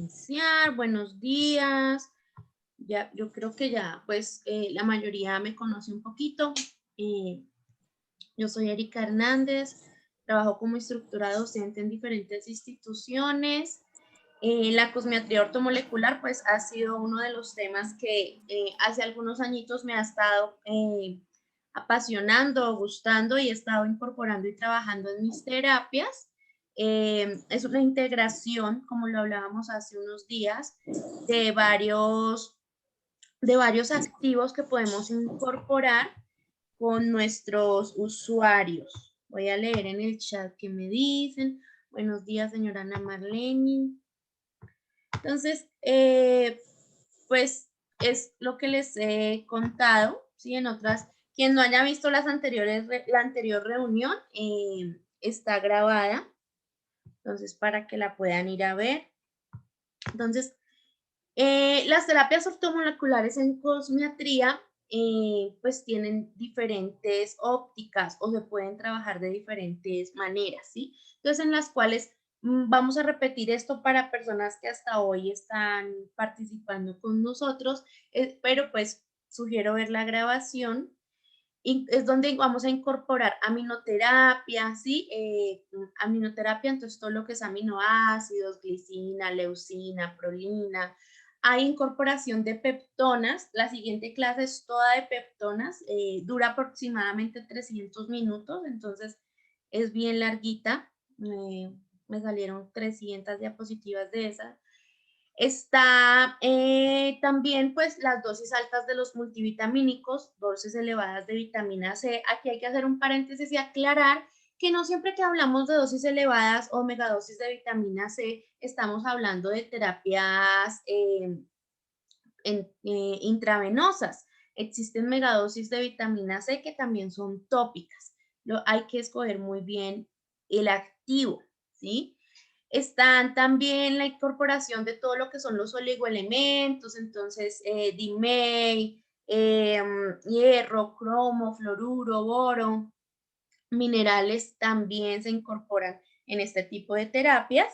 iniciar. Buenos días. Ya, yo creo que ya, pues, la mayoría me conoce un poquito. Eh, yo soy Erika Hernández, trabajo como instructora docente en diferentes instituciones. La cosmiatría ortomolecular, pues, ha sido uno de los temas que hace algunos añitos me ha estado apasionando, gustando y he estado incorporando y trabajando en mis terapias. Es una integración, como lo hablábamos hace unos días, de varios activos que podemos incorporar con nuestros usuarios. Voy a leer en el chat qué me dicen. Buenos días, señora Ana Marlene. Entonces, pues es lo que les he contado, ¿sí? En otras, quien no haya visto la anterior reunión, está grabada, entonces para que la puedan ir a ver. Entonces, las terapias ortomoleculares en cosmiatría, pues tienen diferentes ópticas o se pueden trabajar de diferentes maneras, ¿sí? Entonces, en las cuales vamos a repetir esto para personas que hasta hoy están participando con nosotros, pero pues sugiero ver la grabación. Y es donde vamos a incorporar aminoterapia, ¿sí? Aminoterapia, entonces todo lo que es aminoácidos, glicina, leucina, prolina. Hay incorporación de peptonas. La siguiente clase es toda de peptonas. Dura aproximadamente 300 minutos, entonces es bien larguita. Me salieron 300 diapositivas de esas. Está también pues las dosis altas de los multivitamínicos, dosis elevadas de vitamina C. Aquí hay que hacer un paréntesis y aclarar que no siempre que hablamos de dosis elevadas o megadosis de vitamina C estamos hablando de terapias intravenosas. Existen megadosis de vitamina C que también son tópicas. Hay que escoger muy bien el activo, ¿sí? Están también la incorporación de todo lo que son los oligoelementos, entonces DMEI, hierro, cromo, fluoruro, boro, minerales también se incorporan en este tipo de terapias,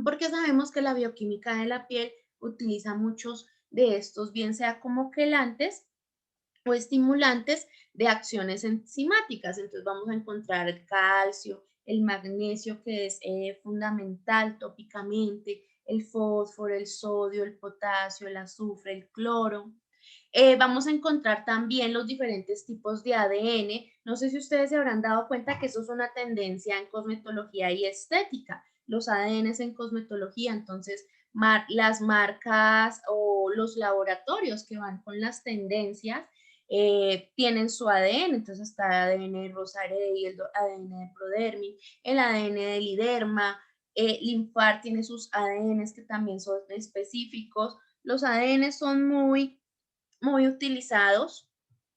porque sabemos que la bioquímica de la piel utiliza muchos de estos, bien sea como quelantes o estimulantes de acciones enzimáticas. Entonces vamos a encontrar el calcio, el magnesio, que es fundamental tópicamente, el fósforo, el sodio, el potasio, el azufre, el cloro. Vamos a encontrar también los diferentes tipos de ADN. No sé si ustedes se habrán dado cuenta que eso es una tendencia en cosmetología y estética, los ADNs en cosmetología. Entonces, las marcas o los laboratorios que van con las tendencias tienen su ADN. Entonces está el ADN de Rosarey, el ADN de Prodermin, el ADN de Liderma, Linfar tiene sus ADNs que también son específicos. Los ADN son muy utilizados.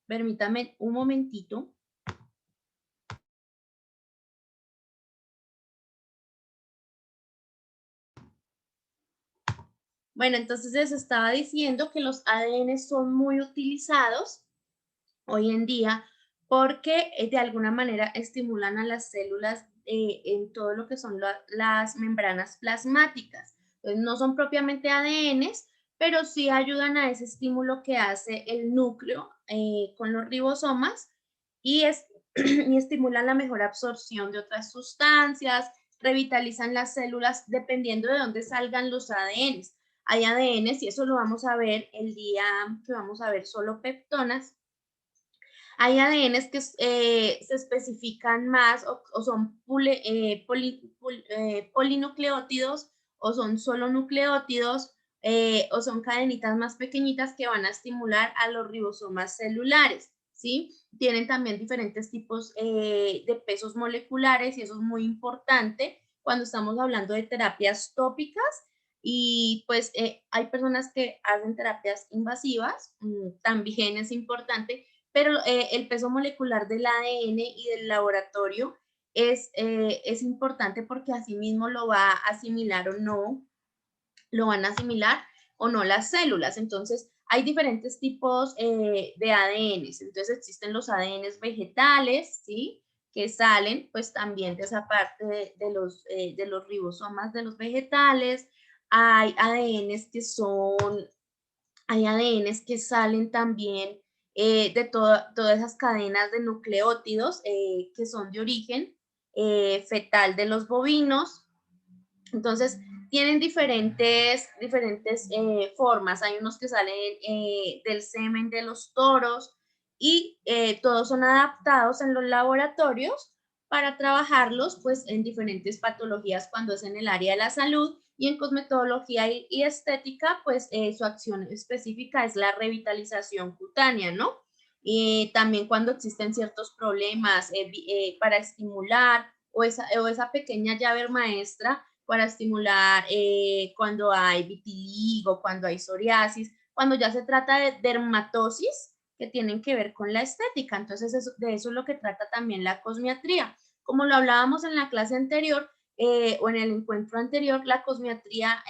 Permítame un momentito. Bueno, entonces les estaba diciendo que los ADN son muy utilizados hoy en día porque de alguna manera estimulan a las células en todo lo que son las membranas plasmáticas. Entonces, no son propiamente ADNs, pero sí ayudan a ese estímulo que hace el núcleo con los ribosomas y, y estimulan la mejor absorción de otras sustancias, revitalizan las células dependiendo de dónde salgan los ADNs. Hay ADNs, y eso lo vamos a ver el día que vamos a ver solo peptonas. Hay ADNs que se especifican más o son polinucleótidos o son solo nucleótidos o son cadenitas más pequeñitas que van a estimular a los ribosomas celulares, ¿sí? Tienen también diferentes tipos de pesos moleculares y eso es muy importante cuando estamos hablando de terapias tópicas y pues hay personas que hacen terapias invasivas, también es importante, pero el peso molecular del ADN y del laboratorio es importante porque así mismo lo va a asimilar o no, lo van a asimilar o no las células. Entonces, hay diferentes tipos de ADNs. Entonces, existen los ADNs vegetales, ¿sí? Que salen pues también de esa parte de los ribosomas de los vegetales. hay ADNs que son, hay ADNs que salen también de todas esas cadenas de nucleótidos que son de origen fetal de los bovinos. Entonces, tienen diferentes formas. Hay unos que salen del semen de los toros y todos son adaptados en los laboratorios para trabajarlos pues en diferentes patologías cuando es en el área de la salud, y en cosmetología y estética pues su acción específica es la revitalización cutánea, ¿no? Y también cuando existen ciertos problemas para estimular o esa pequeña llave maestra para estimular cuando hay vitiligo, cuando hay psoriasis, cuando ya se trata de dermatosis que tienen que ver con la estética. Entonces, de eso es lo que trata también la cosmiatría. Como lo hablábamos en la clase anterior o en el encuentro anterior, la cosmiatría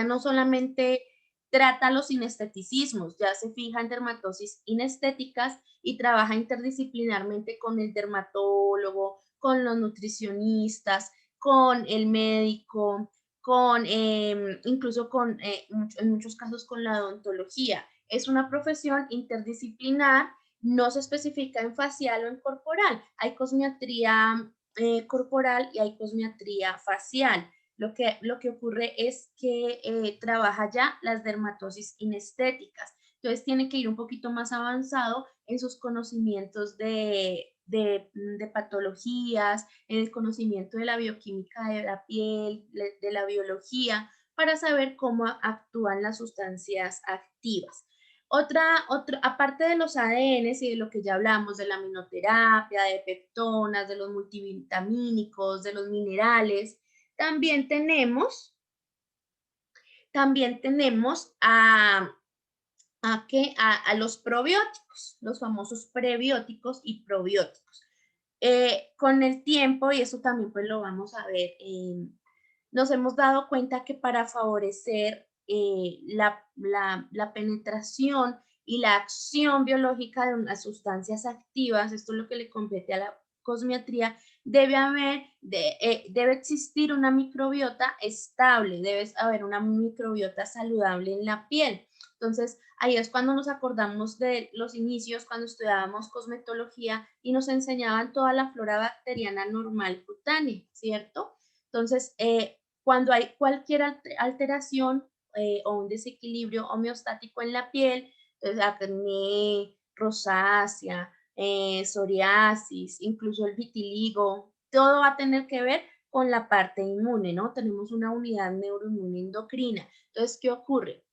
no solamente trata los inesteticismos, ya se fija en dermatosis inestéticas y trabaja interdisciplinarmente con el dermatólogo, con los nutricionistas, con el médico, con incluso en muchos casos con la odontología. Es una profesión interdisciplinar, no se especifica en facial o en corporal. Hay cosmiatría corporal y hay cosmiatría facial. Lo que ocurre es que trabaja ya las dermatosis inestéticas. Entonces tiene que ir un poquito más avanzado en sus conocimientos de patologías, en el conocimiento de la bioquímica de la piel, de la biología, para saber cómo actúan las sustancias activas. Aparte de los ADNs y de lo que ya hablamos, de la aminoterapia, de peptonas, de los multivitamínicos, de los minerales, también tenemos a los probióticos, los famosos prebióticos y probióticos. Con el tiempo, y eso también pues lo vamos a ver, nos hemos dado cuenta que para favorecer la penetración y la acción biológica de unas sustancias activas, esto es lo que le compete a la cosmiatría, debe existir una microbiota estable, debe haber una microbiota saludable en la piel. Entonces, ahí es cuando nos acordamos de los inicios, cuando estudiábamos cosmetología y nos enseñaban toda la flora bacteriana normal cutánea, ¿cierto? Entonces, cuando hay cualquier alteración o un desequilibrio homeostático en la piel, entonces acné, rosácea, psoriasis, incluso el vitiligo, todo va a tener que ver con la parte inmune, ¿no? Tenemos una unidad neuroinmune endocrina. Entonces, ¿qué ocurre?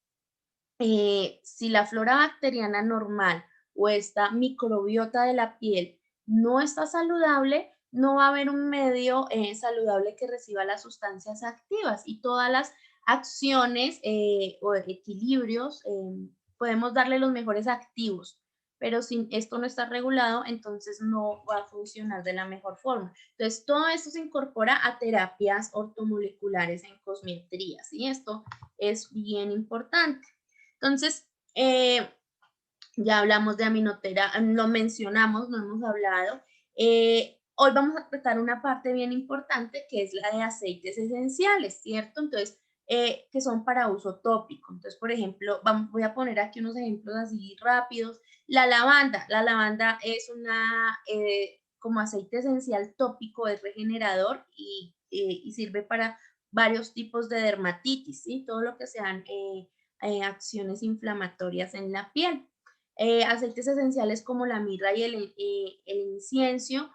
Si la flora bacteriana normal o esta microbiota de la piel no está saludable, no va a haber un medio saludable que reciba las sustancias activas, y todas las acciones o equilibrios podemos darle los mejores activos, pero si esto no está regulado, entonces no va a funcionar de la mejor forma. Entonces, todo esto se incorpora a terapias ortomoleculares en cosmetría, ¿sí? Esto es bien importante. Entonces, ya hablamos de aminoterapia, lo mencionamos, no hemos hablado. Hoy vamos a tratar una parte bien importante que es la de aceites esenciales, ¿cierto? Entonces, que son para uso tópico. Entonces, por ejemplo, voy a poner aquí unos ejemplos así rápidos. La lavanda es como aceite esencial tópico, es regenerador y sirve para varios tipos de dermatitis, ¿sí? Todo lo que sean acciones inflamatorias en la piel. Aceites esenciales como la mirra y el incienso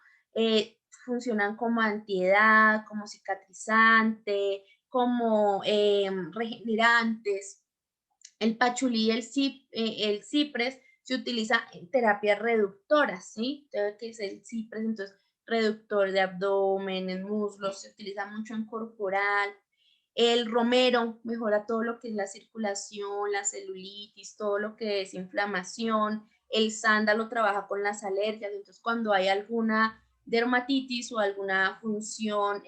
funcionan como antiedad, como cicatrizante, como regenerantes. El pachulí y el ciprés se utiliza en terapias reductoras, ¿sí? Que es el ciprés, entonces, reductor de abdomen, en muslos, se utiliza mucho en corporal. El romero mejora todo lo que es la circulación, la celulitis, todo lo que es inflamación. El sándalo trabaja con las alergias, entonces cuando hay alguna dermatitis o alguna función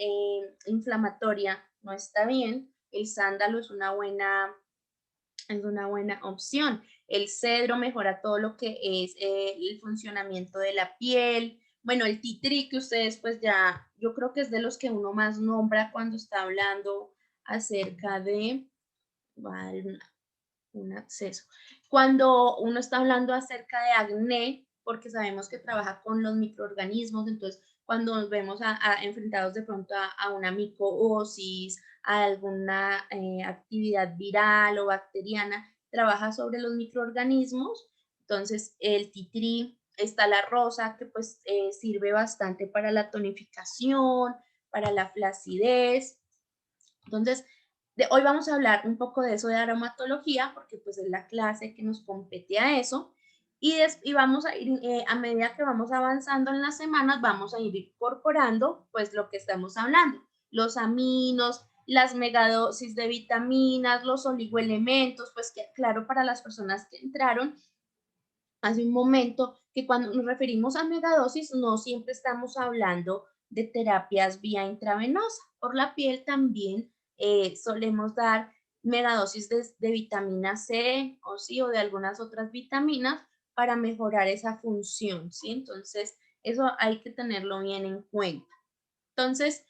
inflamatoria no está bien, el sándalo es una buena opción. El cedro mejora todo lo que es el funcionamiento de la piel. Bueno, el titri que ustedes pues ya, yo creo que es de los que uno más nombra cuando está hablando acerca de, voy a dar un acceso. Cuando uno está hablando acerca de acné, porque sabemos que trabaja con los microorganismos, entonces cuando nos vemos enfrentados de pronto a una micoosis, a alguna actividad viral o bacteriana, trabaja sobre los microorganismos. Entonces el titri, está la rosa, que pues sirve bastante para la tonificación, para la flacidez. Entonces, hoy vamos a hablar un poco de eso de aromatología, porque pues es la clase que nos compete a eso. Y vamos a ir, a medida que vamos avanzando en las semanas, vamos a ir incorporando pues lo que estamos hablando. Los aminos, las megadosis de vitaminas, los oligoelementos, pues que claro para las personas que entraron hace un momento, que cuando nos referimos a megadosis no siempre estamos hablando de terapias vía intravenosa. Por la piel también solemos dar megadosis de vitamina C o, sí, o de algunas otras vitaminas para mejorar esa función, ¿sí? Entonces, eso hay que tenerlo bien en cuenta. Entonces,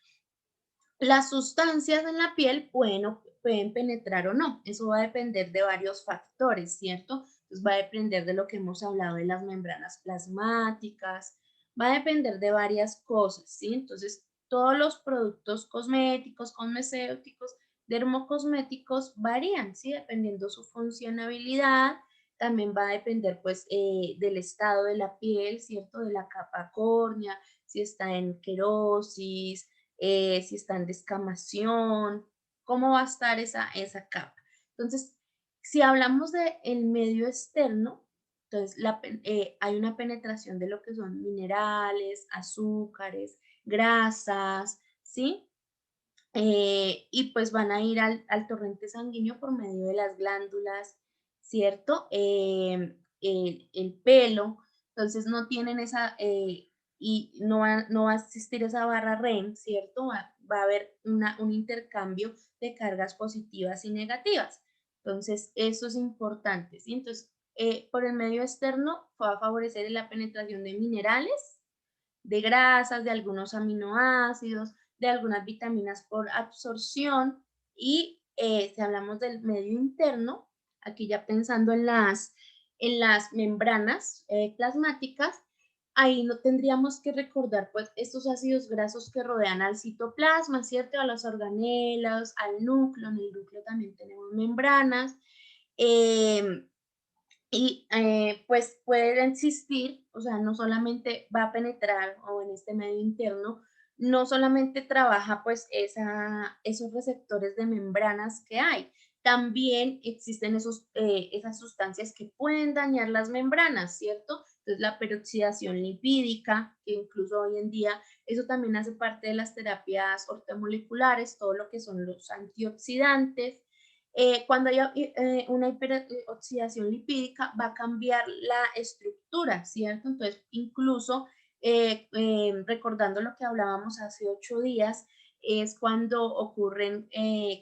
las sustancias en la piel pueden penetrar o no. Eso va a depender de varios factores, ¿cierto? Entonces va a depender de lo que hemos hablado de las membranas plasmáticas, va a depender de varias cosas, ¿sí? Entonces, todos los productos cosméticos, cosmecéuticos, dermocosméticos varían, ¿sí? Dependiendo su funcionalidad, también va a depender, pues, del estado de la piel, ¿cierto? De la capa córnea, si está en querosis, si está en descamación, cómo va a estar esa capa. Entonces, si hablamos del medio externo, entonces hay una penetración de lo que son minerales, azúcares, grasas, ¿sí? Y pues van a ir al torrente sanguíneo por medio de las glándulas, ¿cierto? El pelo, entonces no tienen y no va a existir esa barra REM, ¿cierto? Va a haber un intercambio de cargas positivas y negativas. Entonces, eso es importante, ¿sí? Entonces, por el medio externo va a favorecer la penetración de minerales, de grasas, de algunos aminoácidos, de algunas vitaminas por absorción y si hablamos del medio interno, aquí ya pensando en las membranas plasmáticas, ahí no tendríamos que recordar pues estos ácidos grasos que rodean al citoplasma, ¿cierto? A los organelos, al núcleo, en el núcleo también tenemos membranas. Eh, pues puede existir, o sea, no solamente va a penetrar o en este medio interno, no solamente trabaja pues esos receptores de membranas que hay, también existen esas sustancias que pueden dañar las membranas, ¿cierto? Entonces la peroxidación lipídica, que incluso hoy en día eso también hace parte de las terapias ortomoleculares, todo lo que son los antioxidantes, cuando hay una hiperoxidación lipídica, va a cambiar la estructura, ¿cierto? Entonces, incluso recordando lo que hablábamos hace 8 días, es cuando ocurren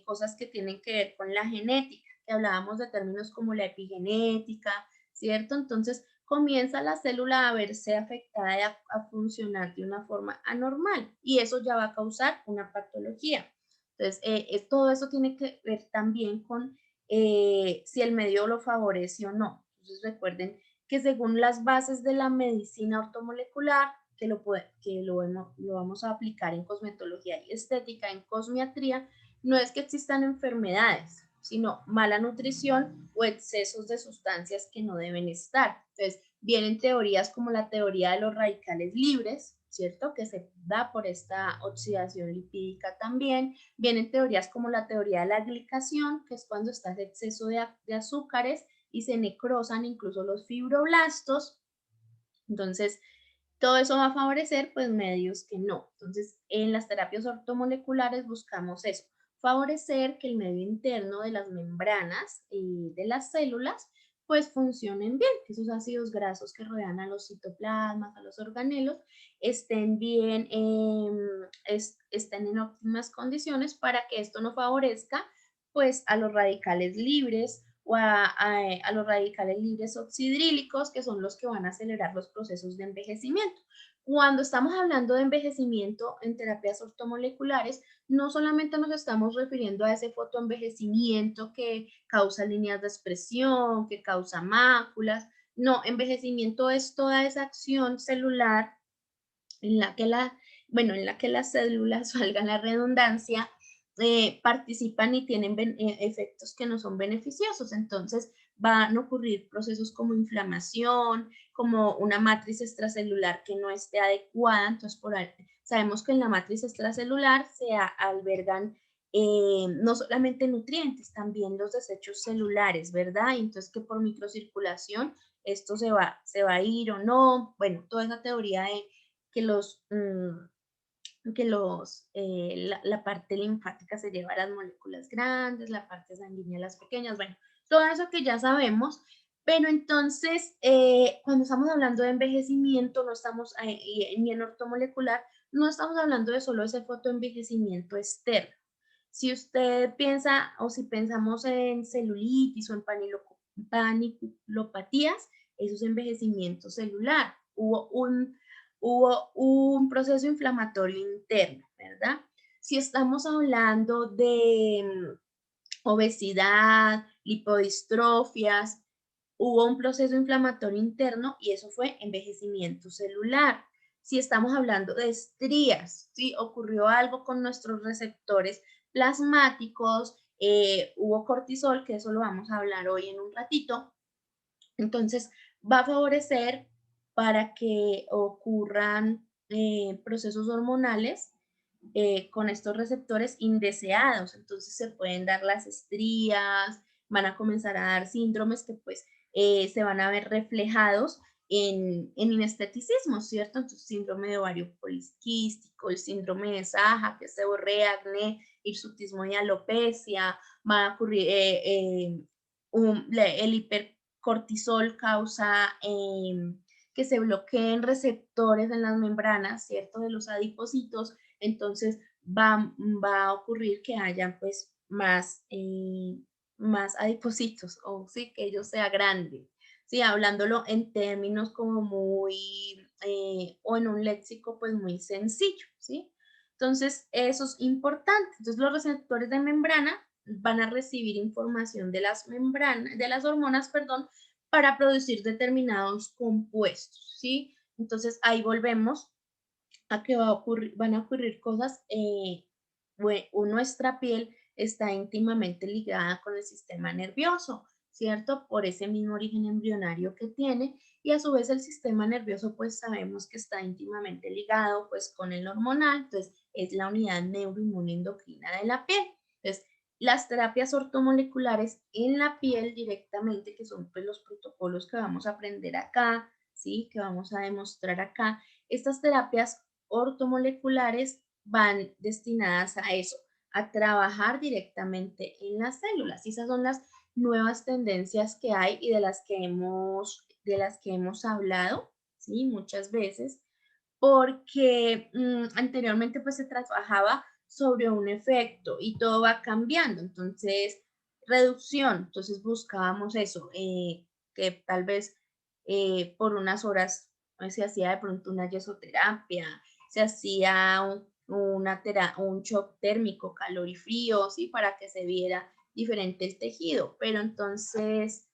cosas que tienen que ver con la genética, que hablábamos de términos como la epigenética, ¿cierto? Entonces, comienza la célula a verse afectada y a funcionar de una forma anormal y eso ya va a causar una patología. Entonces, todo eso tiene que ver también con si el medio lo favorece o no. Entonces, recuerden que según las bases de la medicina ortomolecular, lo vamos a aplicar en cosmetología y estética, en cosmiatría, no es que existan enfermedades, sino mala nutrición o excesos de sustancias que no deben estar. Entonces, vienen teorías como la teoría de los radicales libres, ¿cierto? Que se da por esta oxidación lipídica también. Vienen teorías como la teoría de la glicación, que es cuando está ese exceso de azúcares y se necrosan incluso los fibroblastos. Entonces, todo eso va a favorecer pues medios que no. Entonces, en las terapias ortomoleculares buscamos eso, favorecer que el medio interno de las membranas y de las células pues funcionen bien, que esos ácidos grasos que rodean a los citoplasmas, a los organelos, estén bien, estén en óptimas condiciones para que esto no favorezca pues a los radicales libres o a los radicales libres oxidrílicos, que son los que van a acelerar los procesos de envejecimiento. Cuando estamos hablando de envejecimiento en terapias ortomoleculares, no solamente nos estamos refiriendo a ese fotoenvejecimiento que causa líneas de expresión, que causa máculas. No, envejecimiento es toda esa acción celular en la que en la que las células, valga la redundancia, participan y tienen efectos que no son beneficiosos. Entonces, van a ocurrir procesos como inflamación, como una matriz extracelular que no esté adecuada. Entonces, sabemos que en la matriz extracelular se albergan no solamente nutrientes, también los desechos celulares, ¿verdad? Entonces, que por microcirculación esto se va a ir o no. Bueno, toda esa teoría de que la parte linfática se lleva a las moléculas grandes, la parte sanguínea a las pequeñas, bueno, todo eso que ya sabemos, pero entonces cuando estamos hablando de envejecimiento, no estamos, ni en ortomolecular, no estamos hablando de solo ese fotoenvejecimiento externo. Si usted piensa o si pensamos en celulitis o en paniculopatías, eso es envejecimiento celular. Hubo un proceso inflamatorio interno, ¿verdad? Si estamos hablando de obesidad, lipodistrofias, hubo un proceso inflamatorio interno y eso fue envejecimiento celular. Si estamos hablando de estrías, ¿sí? Ocurrió algo con nuestros receptores plasmáticos, hubo cortisol, que eso lo vamos a hablar hoy en un ratito. Entonces, va a favorecer para que ocurran procesos hormonales con estos receptores indeseados. Entonces se pueden dar las estrías, van a comenzar a dar síndromes que pues se van a ver reflejados en inesteticismo, ¿cierto? Entonces síndrome de ovario poliquístico, el síndrome de Saja, que es seborrea, acné, hirsutismo y alopecia, va a ocurrir el hipercortisol causa que se bloqueen receptores en las membranas, ¿cierto? De los adipocitos, entonces va a ocurrir que hayan pues más adipocitos o sí, que ellos sea grande. Sí, hablándolo en términos como muy, o en un léxico pues muy sencillo, ¿sí? Entonces, eso es importante. Entonces, los receptores de membrana van a recibir información de las membranas, de las hormonas, perdón, para producir determinados compuestos, ¿sí? Entonces, ahí volvemos a que van a ocurrir cosas, nuestra piel está íntimamente ligada con el sistema nervioso, ¿cierto? Por ese mismo origen embrionario que tiene y a su vez el sistema nervioso pues sabemos que está íntimamente ligado pues con el hormonal, entonces es la unidad neuroinmune endocrina de la piel. Entonces, las terapias ortomoleculares en la piel directamente, que son pues los protocolos que vamos a aprender acá, ¿sí? Que vamos a demostrar acá. Estas terapias ortomoleculares van destinadas a eso, a trabajar directamente en las células. Y esas son las nuevas tendencias que hay y de las que hemos hablado, ¿sí? Muchas veces, porque anteriormente pues se trabajaba sobre un efecto y todo va cambiando. Entonces, reducción, entonces buscábamos eso, que tal vez por unas horas se hacía de pronto una yesoterapia, se hacía un shock térmico, calor y frío, ¿sí? Para que se viera diferente el tejido. Pero entonces,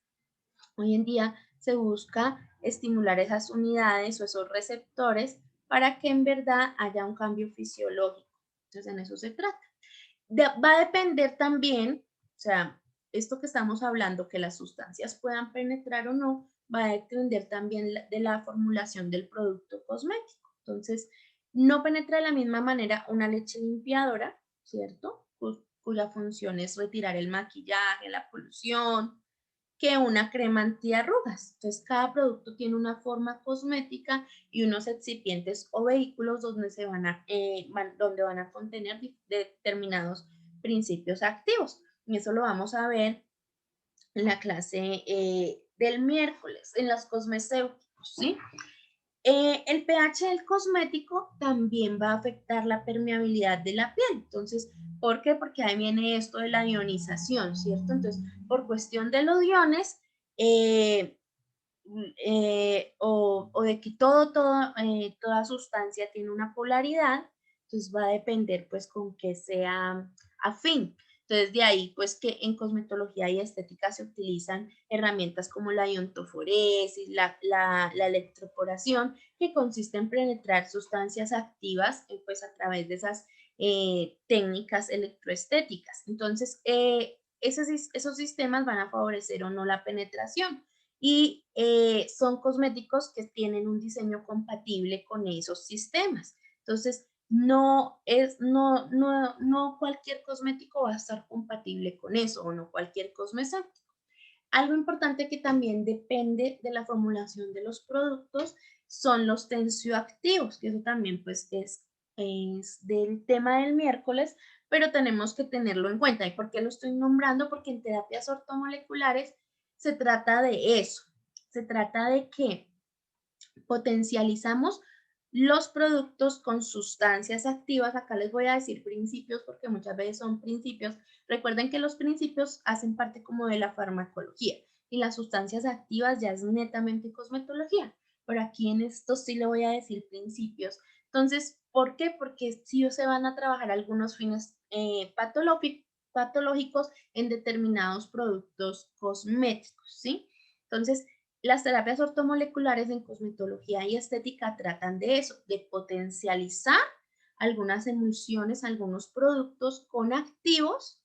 hoy en día se busca estimular esas unidades o esos receptores para que en verdad haya un cambio fisiológico. Entonces, en eso se trata. Va a depender también, o sea, esto que estamos hablando, que las sustancias puedan penetrar o no, va a depender también de la formulación del producto cosmético. Entonces, no penetra de la misma manera una leche limpiadora, ¿cierto? Cuya función es retirar el maquillaje, la polución, que una crema antiarrugas. Entonces, cada producto tiene una forma cosmética y unos excipientes o vehículos donde, donde van a contener determinados principios activos. Y eso lo vamos a ver en la clase del miércoles, en los cosmecéuticos, ¿sí? El pH del cosmético también va a afectar la permeabilidad de la piel. Entonces, ¿por qué? Porque ahí viene esto de la ionización, ¿cierto? Entonces, por cuestión de los iones, eh, o de que toda sustancia tiene una polaridad, entonces va a depender pues con que sea afín. Entonces de ahí pues que en cosmetología y estética se utilizan herramientas como la iontoforesis, la electroporación, que consiste en penetrar sustancias activas pues a través de esas técnicas electroestéticas. Entonces esos sistemas van a favorecer o no la penetración y son cosméticos que tienen un diseño compatible con esos sistemas. Entonces, no cualquier cosmético va a estar compatible con eso o no cualquier cosmético. Algo importante que también depende de la formulación de los productos son los tensioactivos, que eso también pues es del tema del miércoles, pero tenemos que tenerlo en cuenta. ¿Y por qué lo estoy nombrando? Porque en terapias ortomoleculares se trata de eso. Se trata de que potencializamos los productos con sustancias activas. Acá les voy a decir principios porque muchas veces son principios. Recuerden que los principios hacen parte como de la farmacología y las sustancias activas ya es netamente cosmetología. Pero aquí en esto sí le voy a decir principios. Entonces, ¿por qué? Porque sí se van a trabajar algunos fines patológicos en determinados productos cosméticos, ¿sí? Entonces, las terapias ortomoleculares en cosmetología y estética tratan de eso, de potencializar algunas emulsiones, algunos productos con activos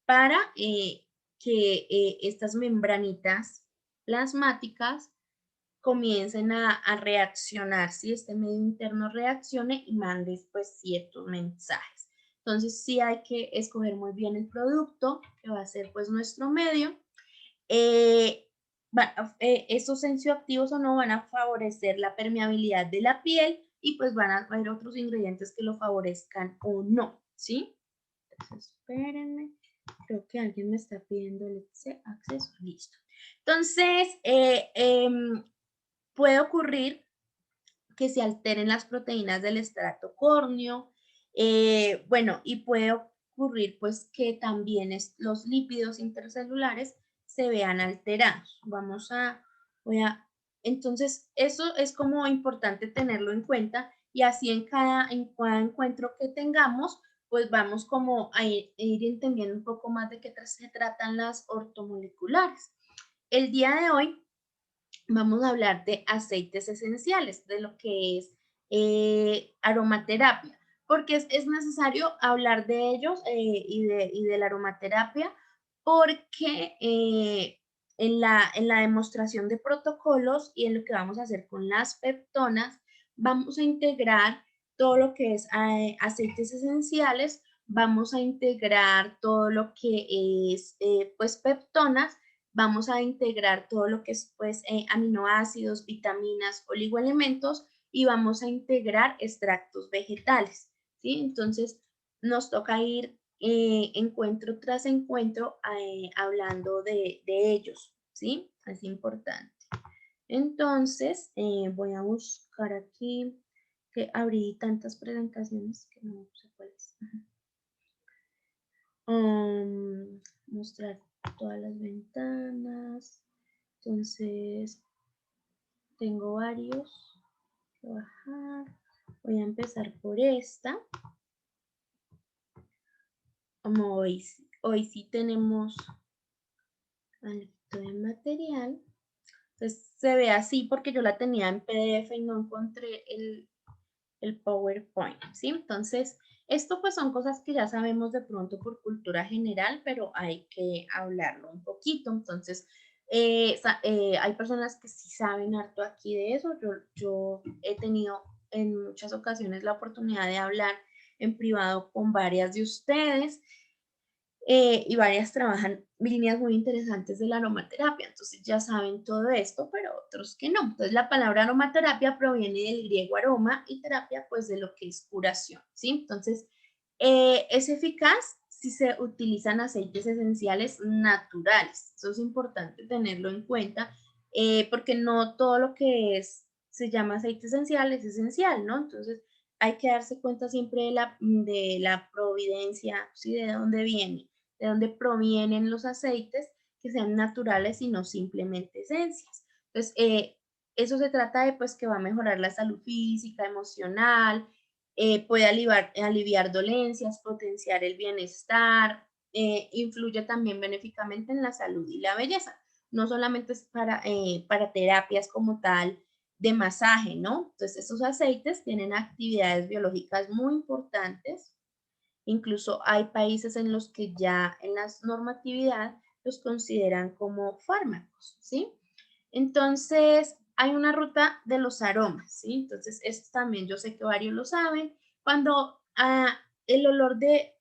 para que estas membranitas plasmáticas comiencen a reaccionar, si este medio interno reaccione y mande pues ciertos mensajes. Entonces sí hay que escoger muy bien el producto que va a ser pues nuestro medio. Estos sensioactivos o no van a favorecer la permeabilidad de la piel y pues van a haber otros ingredientes que lo favorezcan o no, ¿sí? Entonces, espérenme, creo que alguien me está pidiendo el acceso, listo. Entonces, puede ocurrir que se alteren las proteínas del estrato córneo, bueno, y puede ocurrir pues que también los lípidos intercelulares se vean alterados. Entonces eso es como importante tenerlo en cuenta y así en cada encuentro que tengamos, pues vamos como a ir entendiendo un poco más de qué se tratan las ortomoleculares. El día de hoy vamos a hablar de aceites esenciales, de lo que es aromaterapia, porque es necesario hablar de ellos y de la aromaterapia, porque en la demostración de protocolos y en lo que vamos a hacer con las peptonas, vamos a integrar todo lo que es aceites esenciales, vamos a integrar todo lo que es pues peptonas, vamos a integrar todo lo que es pues, aminoácidos, vitaminas, oligoelementos y vamos a integrar extractos vegetales, ¿sí? Entonces, nos toca ir encuentro tras encuentro hablando de ellos, ¿sí? Es importante. Entonces, voy a buscar aquí, que abrí tantas presentaciones que no sé cuáles. Mostrar todas las ventanas. Entonces, tengo varios que bajar. Voy a empezar por esta. Como hoy sí tenemos algo de material. Entonces, se ve así porque yo la tenía en PDF y no encontré el PowerPoint, ¿sí? Entonces, esto pues son cosas que ya sabemos de pronto por cultura general, pero hay que hablarlo un poquito. Entonces, hay personas que sí saben harto aquí de eso. Yo he tenido en muchas ocasiones la oportunidad de hablar en privado con varias de ustedes y varias trabajan líneas muy interesantes de la aromaterapia, entonces ya saben todo esto, pero otros que no. Entonces la palabra aromaterapia proviene del griego aroma y terapia pues de lo que es curación, ¿sí? Entonces es eficaz si se utilizan aceites esenciales naturales, eso es importante tenerlo en cuenta porque no todo lo que se llama aceite esencial es esencial, ¿no? Entonces hay que darse cuenta siempre de la providencia, ¿sí? De dónde viene, de dónde provienen los aceites, que sean naturales y no simplemente esencias. Entonces, eso se trata de pues que va a mejorar la salud física, emocional, puede aliviar dolencias, potenciar el bienestar, influye también benéficamente en la salud y la belleza. No solamente es para terapias como tal de masaje, ¿no? Entonces, esos aceites tienen actividades biológicas muy importantes. Incluso hay países en los que ya en la normatividad los consideran como fármacos, ¿sí? Entonces, hay una ruta de los aromas, ¿sí? Entonces, esto también yo sé que varios lo saben. Cuando el olor de,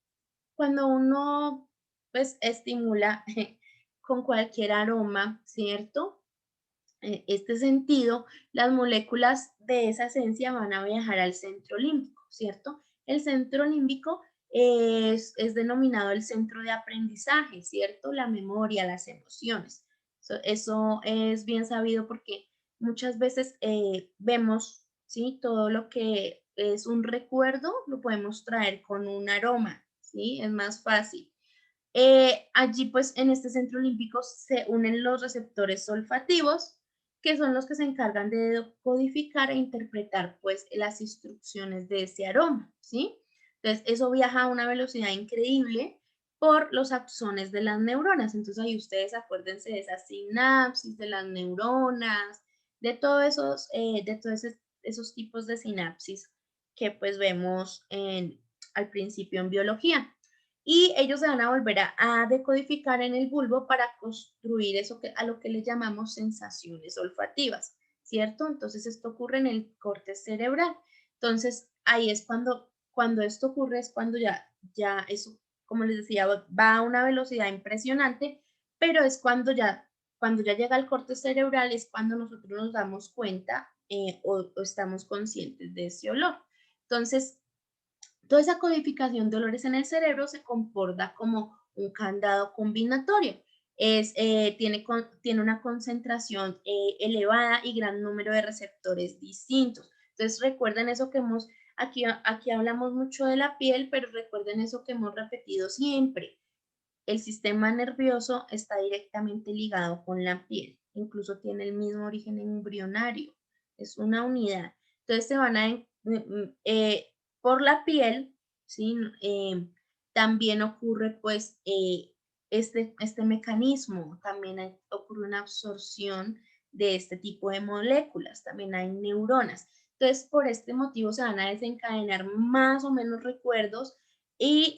cuando uno, pues, estimula con cualquier aroma, ¿cierto? Este sentido, las moléculas de esa esencia van a viajar al centro límbico, ¿cierto? El centro límbico es denominado el centro de aprendizaje, ¿cierto? La memoria, las emociones. Eso es bien sabido porque muchas veces vemos, ¿sí? Todo lo que es un recuerdo lo podemos traer con un aroma, ¿sí? Es más fácil. Allí, pues, en este centro olímpico se unen los receptores olfativos, que son los que se encargan de codificar e interpretar, pues, las instrucciones de ese aroma, ¿sí? Entonces, eso viaja a una velocidad increíble por los axones de las neuronas. Entonces, ahí ustedes acuérdense de esas sinapsis, de las neuronas, de todos esos tipos de sinapsis que, pues, vemos al principio en biología y ellos se van a volver a decodificar en el bulbo para construir eso que, a lo que le llamamos sensaciones olfativas, ¿cierto? Entonces esto ocurre en el corte cerebral. Entonces ahí es cuando esto ocurre, es cuando ya eso, como les decía, va a una velocidad impresionante, pero es cuando ya llega al corte cerebral, es cuando nosotros nos damos cuenta o estamos conscientes de ese olor. Entonces, toda esa codificación de olores en el cerebro se comporta como un candado combinatorio. Tiene una concentración elevada y gran número de receptores distintos. Entonces recuerden eso que aquí hablamos mucho de la piel, pero recuerden eso que hemos repetido siempre. El sistema nervioso está directamente ligado con la piel, incluso tiene el mismo origen embrionario, es una unidad. Entonces se van por la piel, ¿sí? También ocurre pues este mecanismo, también ocurre una absorción de este tipo de moléculas, también hay neuronas. Entonces por este motivo se van a desencadenar más o menos recuerdos y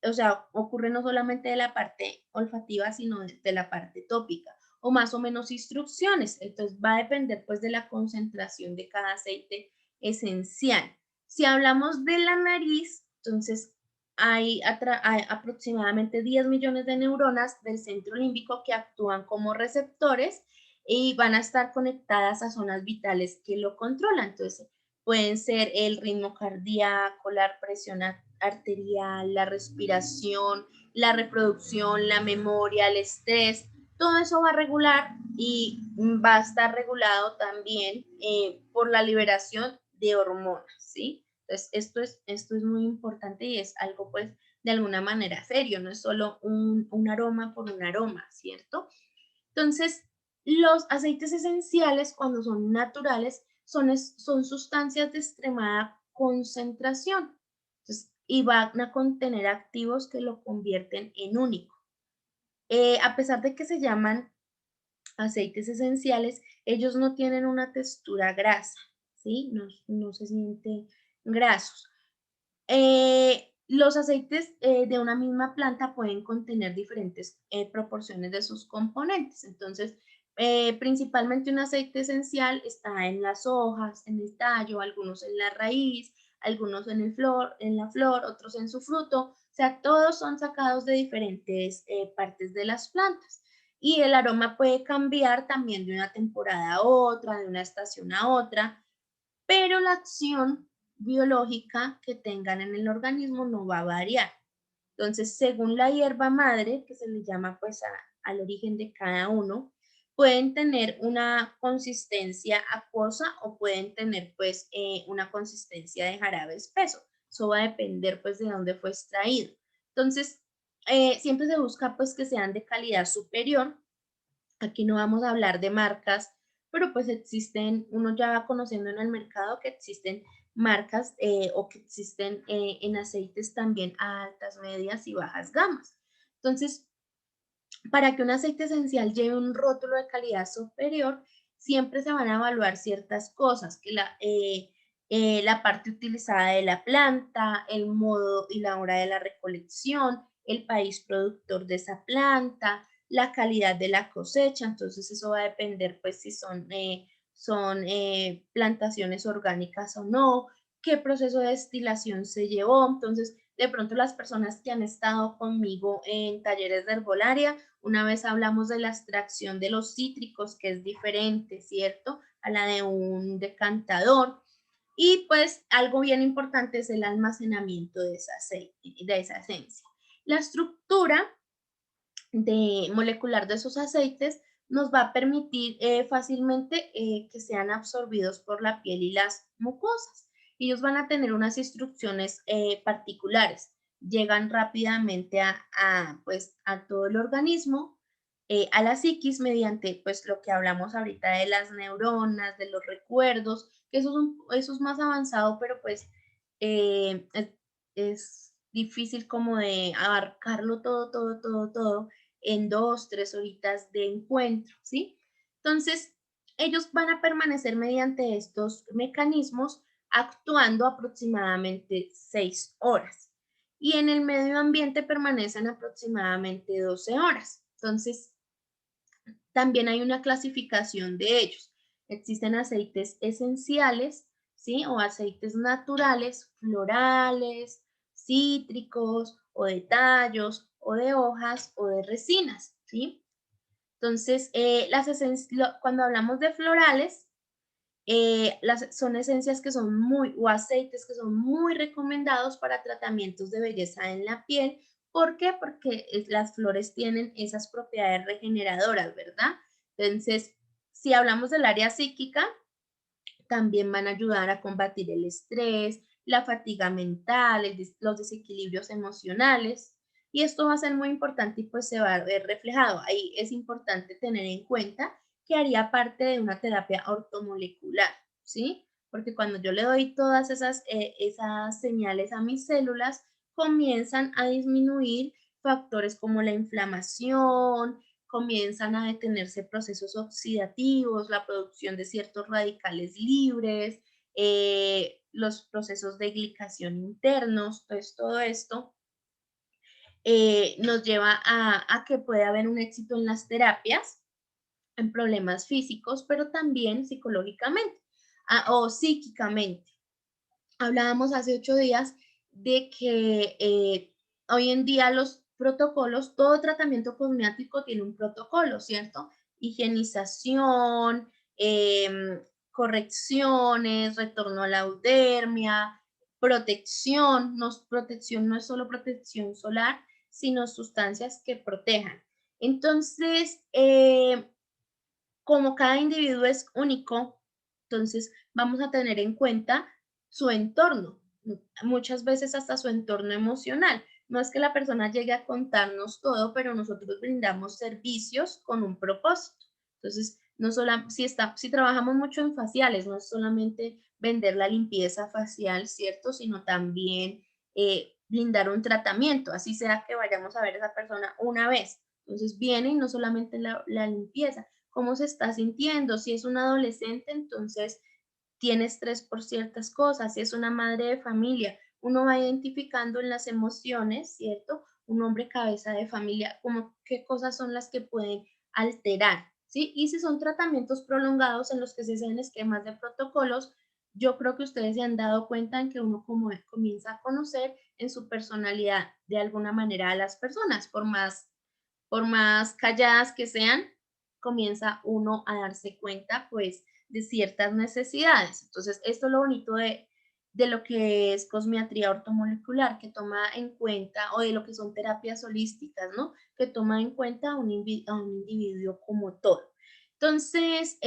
o sea, ocurre no solamente de la parte olfativa, sino de la parte tópica, o más o menos instrucciones. Entonces va a depender pues de la concentración de cada aceite esencial. Si hablamos de la nariz, entonces hay aproximadamente 10 millones de neuronas del centro límbico que actúan como receptores y van a estar conectadas a zonas vitales que lo controlan. Entonces, pueden ser el ritmo cardíaco, la presión arterial, la respiración, la reproducción, la memoria, el estrés. Todo eso va a regular y va a estar regulado también por la liberación de hormonas, ¿sí? Entonces, esto es muy importante y es algo, pues, de alguna manera serio, no es solo un aroma por un aroma, ¿cierto? Entonces, los aceites esenciales, cuando son naturales, son sustancias de extremada concentración. Entonces, y van a contener activos que lo convierten en único. A pesar de que se llaman aceites esenciales, ellos no tienen una textura grasa, ¿sí? No se sienten grasos. Los aceites de una misma planta pueden contener diferentes proporciones de sus componentes. Entonces, principalmente un aceite esencial está en las hojas, en el tallo, algunos en la raíz, algunos en la flor, otros en su fruto. O sea, todos son sacados de diferentes partes de las plantas. Y el aroma puede cambiar también de una temporada a otra, de una estación a otra, pero la acción biológica que tengan en el organismo no va a variar. Entonces, según la hierba madre, que se le llama pues al origen de cada uno, pueden tener una consistencia acuosa o pueden tener pues una consistencia de jarabe espeso. Eso va a depender pues de dónde fue extraído. Entonces, siempre se busca pues que sean de calidad superior Aquí no vamos a hablar de marcas, pero pues existen, uno ya va conociendo en el mercado que existen marcas o que existen en aceites también a altas, medias y bajas gamas. Entonces, para que un aceite esencial lleve un rótulo de calidad superior, siempre se van a evaluar ciertas cosas, que la parte utilizada de la planta, el modo y la hora de la recolección, el país productor de esa planta, la calidad de la cosecha. Entonces eso va a depender pues si son plantaciones orgánicas o no, qué proceso de destilación se llevó. Entonces, de pronto las personas que han estado conmigo en talleres de herbolaria, una vez hablamos de la extracción de los cítricos, que es diferente, ¿cierto? A la de un decantador. Y pues algo bien importante es el almacenamiento de ese aceite, de esa esencia. La estructura molecular de esos aceites nos va a permitir fácilmente que sean absorbidos por la piel y las mucosas. Ellos van a tener unas instrucciones particulares. Llegan rápidamente pues, a todo el organismo, a la psiquis mediante pues, lo que hablamos ahorita de las neuronas, de los recuerdos, que eso es más avanzado, pero pues es difícil como de abarcarlo todo en 2, 3 horitas de encuentro, ¿sí? Entonces, ellos van a permanecer mediante estos mecanismos actuando aproximadamente 6 horas y en el medio ambiente permanecen aproximadamente 12 horas. Entonces, también hay una clasificación de ellos. Existen aceites esenciales, ¿sí? O aceites naturales, florales, cítricos, o de tallos, o de hojas, o de resinas, ¿sí? Entonces, cuando hablamos de florales, son esencias que son o aceites que son muy recomendados para tratamientos de belleza en la piel. ¿Por qué? Porque las flores tienen esas propiedades regeneradoras, ¿verdad? Entonces, si hablamos del área psíquica, también van a ayudar a combatir el estrés, la fatiga mental, los desequilibrios emocionales. Y esto va a ser muy importante y pues se va a ver reflejado. Ahí es importante tener en cuenta que haría parte de una terapia ortomolecular, ¿sí? Porque cuando yo le doy todas esas señales a mis células, comienzan a disminuir factores como la inflamación, comienzan a detenerse procesos oxidativos, la producción de ciertos radicales libres, los procesos de glicación internos. Entonces, todo esto nos lleva a que pueda haber un éxito en las terapias, en problemas físicos, pero también psicológicamente o psíquicamente. Hablábamos hace 8 días de que hoy en día los protocolos, todo tratamiento cosmético tiene un protocolo, ¿cierto? Higienización, correcciones, retorno a la eudermia, protección no es solo protección solar, sino sustancias que protejan. Entonces, como cada individuo es único, entonces vamos a tener en cuenta su entorno, muchas veces hasta su entorno emocional. No es que la persona llegue a contarnos todo, pero nosotros brindamos servicios con un propósito. Entonces, no solo, si trabajamos mucho en faciales, no es solamente vender la limpieza facial, ¿cierto? Sino también brindar un tratamiento, así sea que vayamos a ver a esa persona una vez. Entonces, viene y no solamente la limpieza, cómo se está sintiendo. Si es un adolescente, entonces tiene estrés por ciertas cosas. Si es una madre de familia, uno va identificando en las emociones, ¿cierto? Un hombre cabeza de familia, como qué cosas son las que pueden alterar, ¿sí? Y si son tratamientos prolongados en los que se hacen esquemas de protocolos, yo creo que ustedes se han dado cuenta en que uno como comienza a conocer en su personalidad de alguna manera a las personas, por más calladas que sean, comienza uno a darse cuenta, pues, de ciertas necesidades. Entonces, esto es lo bonito de lo que es cosmiatría ortomolecular, que toma en cuenta, o de lo que son terapias holísticas, ¿no? Que toma en cuenta a un individuo como todo. Entonces,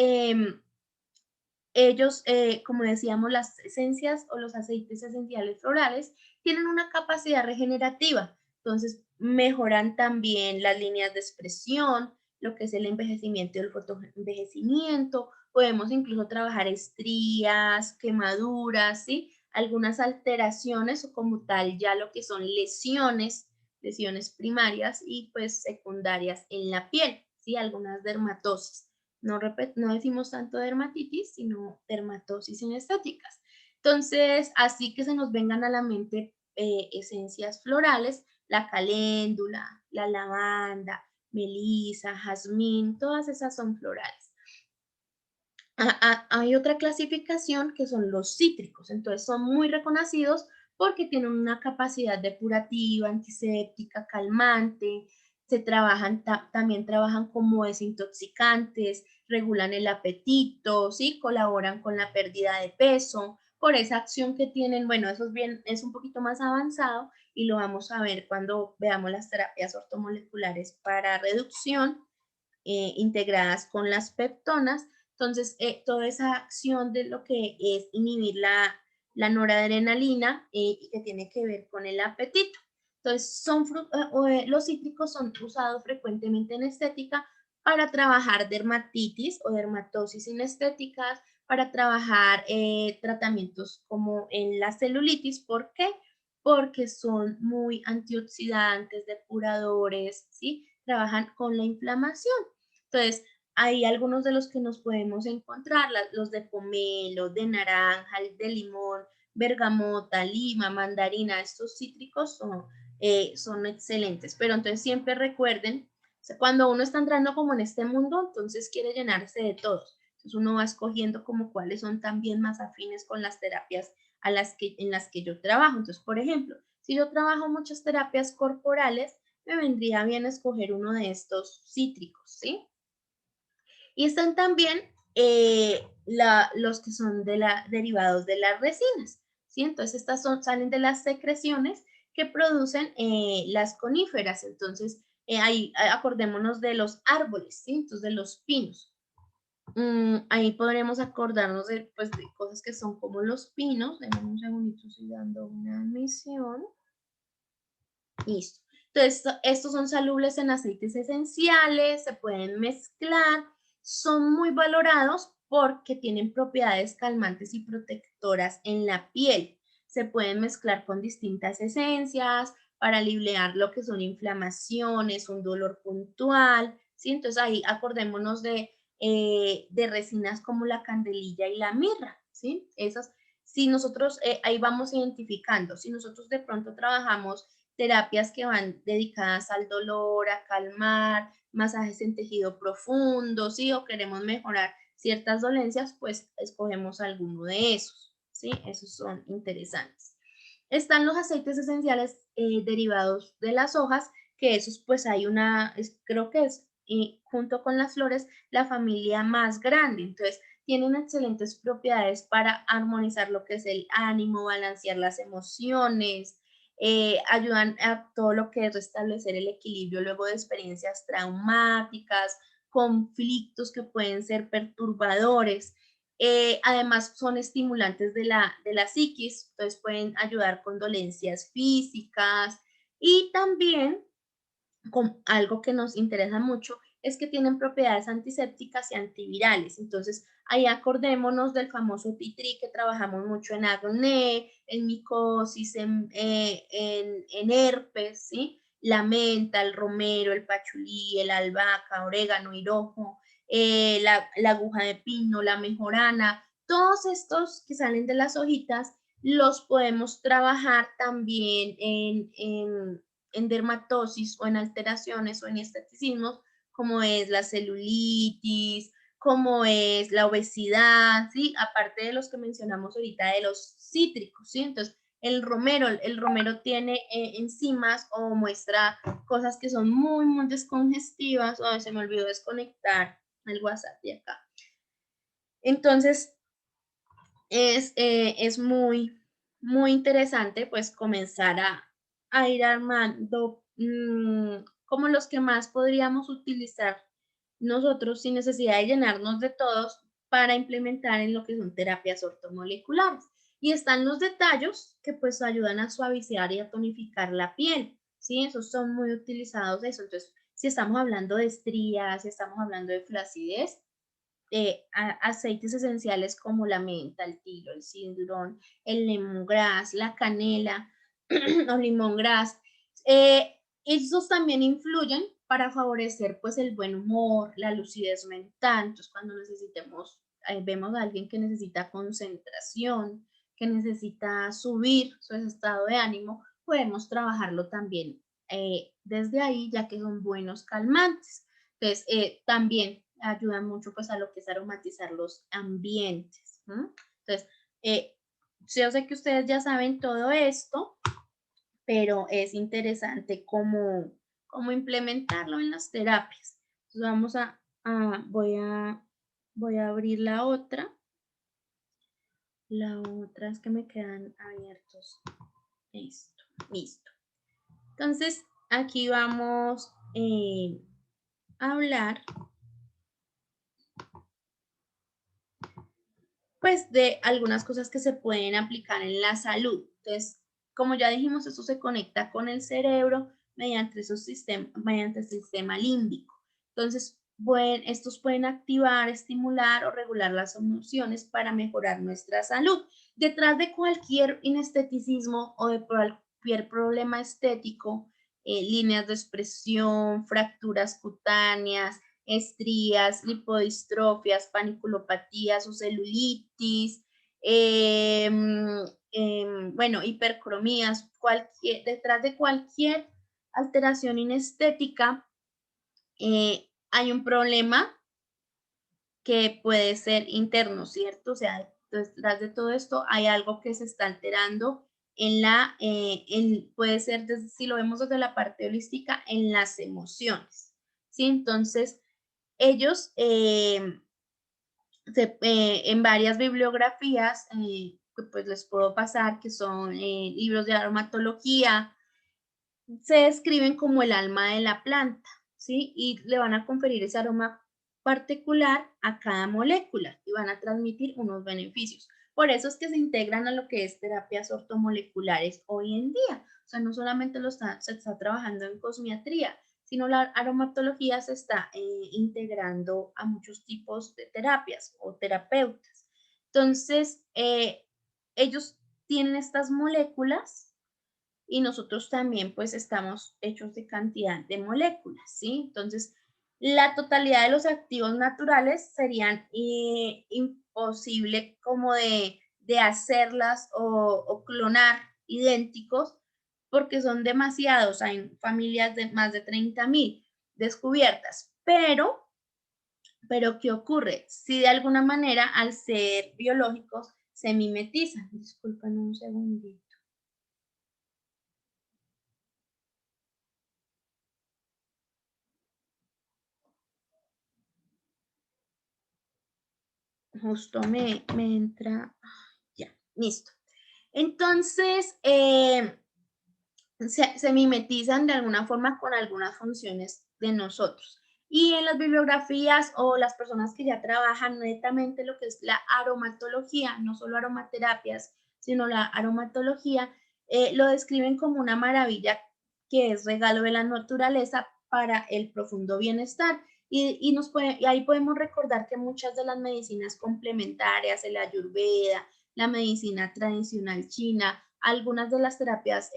ellos, como decíamos, las esencias o los aceites esenciales florales tienen una capacidad regenerativa, entonces mejoran también las líneas de expresión, lo que es el envejecimiento y el fotoenvejecimiento. Podemos incluso trabajar estrías, quemaduras, ¿sí? Algunas alteraciones o como tal ya lo que son lesiones primarias y pues secundarias en la piel, ¿sí? Algunas dermatosis. No decimos tanto dermatitis, sino dermatosis en estéticas. Entonces, así que se nos vengan a la mente esencias florales, la caléndula, la lavanda, melisa, jazmín, todas esas son florales. Hay otra clasificación que son los cítricos, entonces son muy reconocidos porque tienen una capacidad depurativa, antiséptica, calmante, también trabajan como desintoxicantes, regulan el apetito, ¿sí? Colaboran con la pérdida de peso, por esa acción que tienen, bueno, eso es un poquito más avanzado y lo vamos a ver cuando veamos las terapias ortomoleculares para reducción integradas con las peptonas. Entonces, toda esa acción de lo que es inhibir la noradrenalina y que tiene que ver con el apetito. Entonces, los cítricos son usados frecuentemente en estética para trabajar dermatitis o dermatosis inestéticas, para trabajar tratamientos como en la celulitis. ¿Por qué? Porque son muy antioxidantes, depuradores, ¿sí? Trabajan con la inflamación. Entonces, hay algunos de los que nos podemos encontrar, los de pomelo, de naranja, el de limón, bergamota, lima, mandarina, estos cítricos son excelentes. Pero entonces siempre recuerden, o sea, cuando uno está entrando como en este mundo, entonces quiere llenarse de todos. Entonces uno va escogiendo como cuáles son también más afines con las terapias en las que yo trabajo. Entonces, por ejemplo, si yo trabajo muchas terapias corporales, me vendría bien escoger uno de estos cítricos, ¿sí? Y están también los que son derivados de las resinas, ¿sí? Entonces, salen de las secreciones que producen las coníferas. Entonces, ahí acordémonos de los árboles, ¿sí? Entonces, de los pinos. Ahí podremos acordarnos pues, de cosas que son como los pinos. Denme un segundito, estoy dando una emisión. Listo. Entonces, estos son solubles en aceites esenciales, se pueden mezclar, son muy valorados porque tienen propiedades calmantes y protectoras en la piel. Se pueden mezclar con distintas esencias para aliviar lo que son inflamaciones, un dolor puntual, ¿sí? Entonces ahí acordémonos de resinas como la candelilla y la mirra, ¿sí? Esas, si nosotros, ahí vamos identificando, si nosotros de pronto trabajamos terapias que van dedicadas al dolor, a calmar, masajes en tejido profundo, ¿sí? O queremos mejorar ciertas dolencias, pues escogemos alguno de esos, ¿sí? Esos son interesantes. Están los aceites esenciales derivados de las hojas, que esos pues hay creo que es, junto con las flores, la familia más grande. Entonces, tienen excelentes propiedades para armonizar lo que es el ánimo, balancear las emociones, ayudan a todo lo que es restablecer el equilibrio luego de experiencias traumáticas, conflictos que pueden ser perturbadores. Además, son estimulantes de la psiquis, entonces pueden ayudar con dolencias físicas y también con algo que nos interesa mucho es que tienen propiedades antisépticas y antivirales. Entonces, ahí acordémonos del famoso tea tree que trabajamos mucho en acné, en micosis, en herpes, ¿sí? La menta, el romero, el pachulí, el albahaca, orégano, hirojo, la aguja de pino, la mejorana, todos estos que salen de las hojitas los podemos trabajar también en dermatosis o en alteraciones o en esteticismos, como es la celulitis, como es la obesidad, ¿sí? Aparte de los que mencionamos ahorita de los cítricos, ¿sí? Entonces, el romero tiene enzimas o muestra cosas que son muy, muy descongestivas. Oh, se me olvidó desconectar el WhatsApp de acá. Entonces, es muy, muy interesante pues comenzar a ir armando como los que más podríamos utilizar nosotros sin necesidad de llenarnos de todos para implementar en lo que son terapias ortomoleculares. Y están los detalles que pues ayudan a suavizar y a tonificar la piel, ¿sí? Esos son muy utilizados eso. Entonces, si estamos hablando de estrías, si estamos hablando de flacidez, aceites esenciales como la menta, el tilo, el cindrón, el lemongrass, la canela o lemongrass, esos también influyen para favorecer pues el buen humor, la lucidez mental. Entonces cuando necesitemos, vemos a alguien que necesita concentración, que necesita subir su estado de ánimo, podemos trabajarlo también desde ahí, ya que son buenos calmantes. Entonces, también ayuda mucho pues a lo que es aromatizar los ambientes. ¿No? Entonces, yo sé que ustedes ya saben todo esto, pero es interesante cómo implementarlo en las terapias. Entonces vamos voy a abrir la otra. La otra es que me quedan abiertos. Listo. Entonces, aquí vamos a hablar pues de algunas cosas que se pueden aplicar en la salud. Entonces, como ya dijimos, esto se conecta con el cerebro mediante mediante el sistema límbico. Entonces, estos pueden activar, estimular o regular las emociones para mejorar nuestra salud. Detrás de cualquier inesteticismo o de cualquier problema estético, líneas de expresión, fracturas cutáneas, estrías, lipodistrofias, paniculopatías o celulitis, bueno, hipercromías, detrás de cualquier alteración inestética hay un problema que puede ser interno, ¿cierto? O sea, detrás de todo esto hay algo que se está alterando puede ser, si lo vemos desde la parte holística, en las emociones, ¿sí? Entonces, ellos en varias bibliografías, que pues les puedo pasar, que son libros de aromatología, se describen como el alma de la planta, ¿sí? Y le van a conferir ese aroma particular a cada molécula y van a transmitir unos beneficios. Por eso es que se integran a lo que es terapias ortomoleculares hoy en día. O sea, no solamente se está trabajando en cosmiatría, sino la aromatología se está integrando a muchos tipos de terapias o terapeutas. Entonces, ellos tienen estas moléculas y nosotros también pues estamos hechos de cantidad de moléculas, ¿sí? Entonces, la totalidad de los activos naturales serían imposible como de hacerlas o clonar idénticos porque son demasiados, hay familias de más de 30.000 descubiertas, pero ¿qué ocurre? Si de alguna manera al ser biológicos se mimetizan, disculpen un segundito. Justo me entra, ya, listo. Entonces, se mimetizan de alguna forma con algunas funciones de nosotros. Y en las bibliografías o las personas que ya trabajan netamente lo que es la aromatología, no solo aromaterapias, sino la aromatología, lo describen como una maravilla que es regalo de la naturaleza para el profundo bienestar. Y ahí podemos recordar que muchas de las medicinas complementarias, el ayurveda, la medicina tradicional china, algunas de las terapias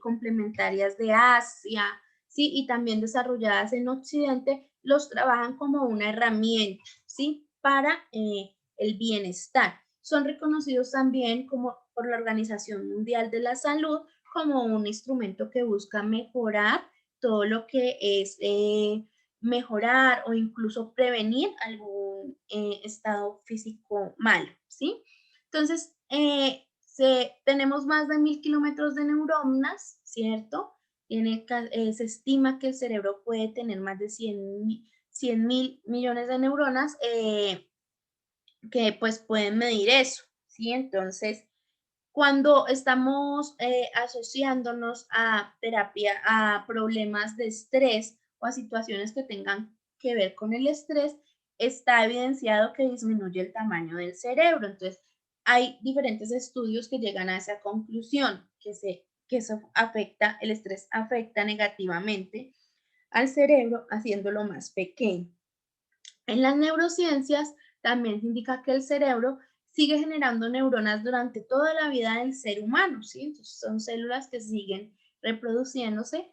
complementarias de Asia, ¿sí? Y también desarrolladas en Occidente, los trabajan como una herramienta, ¿sí? Para el bienestar. Son reconocidos también como por la Organización Mundial de la Salud como un instrumento que busca mejorar todo lo que es mejorar o incluso prevenir algún estado físico malo, ¿sí? Entonces, tenemos más de 1000 kilómetros de neuronas, ¿cierto? Se estima que el cerebro puede tener más de 100.000 millones de neuronas que pues pueden medir eso, ¿sí? Entonces, cuando estamos asociándonos a terapia, a problemas de estrés o a situaciones que tengan que ver con el estrés, está evidenciado que disminuye el tamaño del cerebro. Entonces, hay diferentes estudios que llegan a esa conclusión, que que el estrés afecta negativamente al cerebro, haciéndolo más pequeño. En las neurociencias también se indica que el cerebro sigue generando neuronas durante toda la vida del ser humano, ¿sí? Entonces son células que siguen reproduciéndose.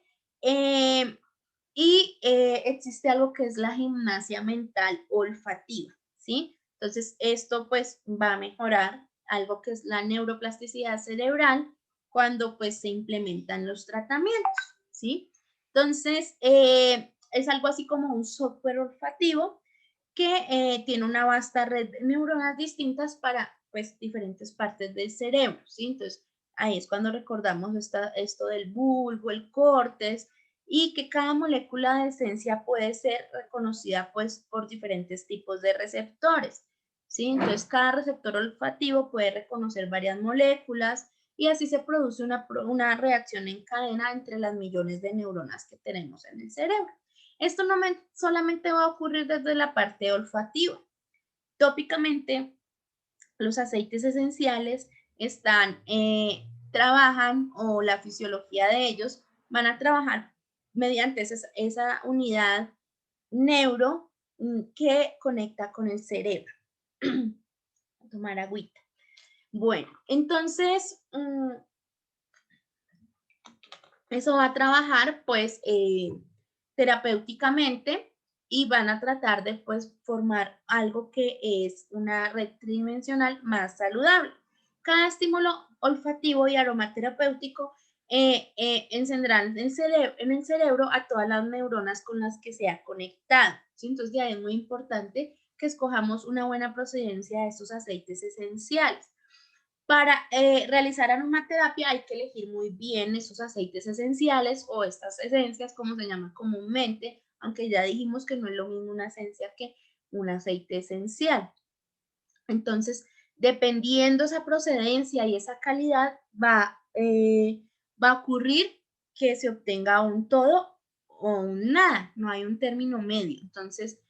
Existe algo que es la gimnasia mental olfativa, ¿sí? Entonces esto pues va a mejorar algo que es la neuroplasticidad cerebral cuando pues se implementan los tratamientos, ¿sí? Entonces es algo así como un software olfativo que tiene una vasta red de neuronas distintas para pues diferentes partes del cerebro, ¿sí? Entonces ahí es cuando recordamos esto del bulbo, el córtex, y que cada molécula de esencia puede ser reconocida pues por diferentes tipos de receptores, ¿sí? Entonces cada receptor olfativo puede reconocer varias moléculas y así se produce una reacción en cadena entre las millones de neuronas que tenemos en el cerebro. Esto no solamente va a ocurrir desde la parte olfativa. Tópicamente, los aceites esenciales trabajan o la fisiología de ellos van a trabajar mediante esa unidad neuro que conecta con el cerebro. Tomar agüita. Bueno, entonces eso va a trabajar pues terapéuticamente y van a tratar de pues, formar algo que es una red tridimensional más saludable. Cada estímulo olfativo y aromaterapéutico encenderán en el cerebro a todas las neuronas con las que se ha conectado, ¿sí? Entonces ya es muy importante que escojamos una buena procedencia de estos aceites esenciales. Para realizar aromaterapia hay que elegir muy bien esos aceites esenciales o estas esencias, como se llaman comúnmente, aunque ya dijimos que no es lo mismo una esencia que un aceite esencial. Entonces, dependiendo esa procedencia y esa calidad, va a ocurrir que se obtenga un todo o un nada, no hay un término medio. Entonces,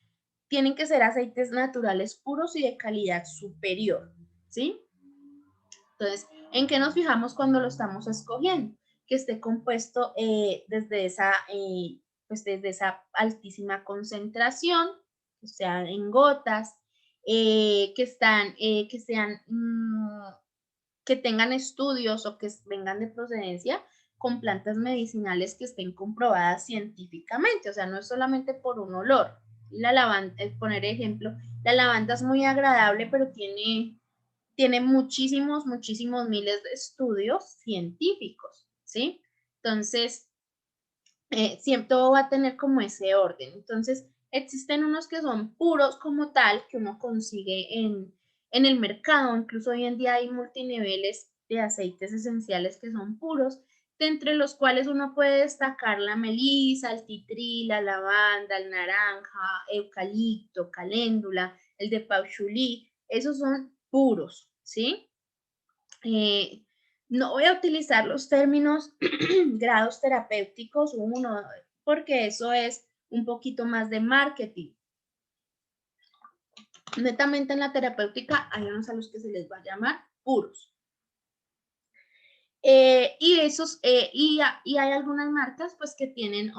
tienen que ser aceites naturales puros y de calidad superior, ¿sí? Entonces, ¿en qué nos fijamos cuando lo estamos escogiendo? Que esté compuesto desde esa altísima concentración, o sea, en gotas, que tengan estudios o que vengan de procedencia con plantas medicinales que estén comprobadas científicamente, o sea, no es solamente por un olor. La lavanda, poner ejemplo, la lavanda es muy agradable, pero tiene muchísimos miles de estudios científicos, ¿sí? Entonces, siempre todo va a tener como ese orden. Entonces, existen unos que son puros como tal, que uno consigue en el mercado. Incluso hoy en día hay multiniveles de aceites esenciales que son puros, de entre los cuales uno puede destacar la melisa, el titrí, la lavanda, el naranja, eucalipto, caléndula, el de pauchulí. Esos son puros, ¿sí? No voy a utilizar los términos grados terapéuticos 1, porque eso es un poquito más de marketing. Netamente en la terapéutica hay unos a los que se les va a llamar puros. Y hay algunas marcas pues que tienen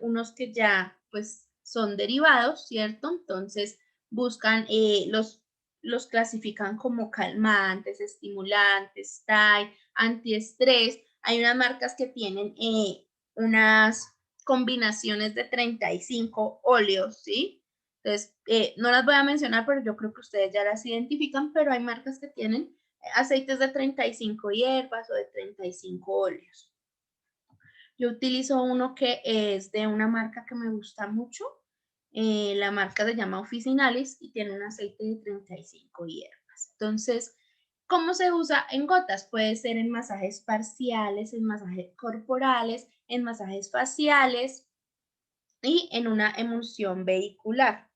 unos que ya pues son derivados, ¿cierto? Entonces buscan, los clasifican como calmantes, estimulantes, antiestrés. Hay unas marcas que tienen unas combinaciones de 35 óleos, ¿sí? Entonces, no las voy a mencionar, pero yo creo que ustedes ya las identifican, pero hay marcas que tienen aceites de 35 hierbas o de 35 óleos. Yo utilizo uno que es de una marca que me gusta mucho. La marca se llama Officinalis y tiene un aceite de 35 hierbas. Entonces, ¿cómo se usa en gotas? Puede ser en masajes parciales, en masajes corporales, en masajes faciales y en una emulsión vehicular.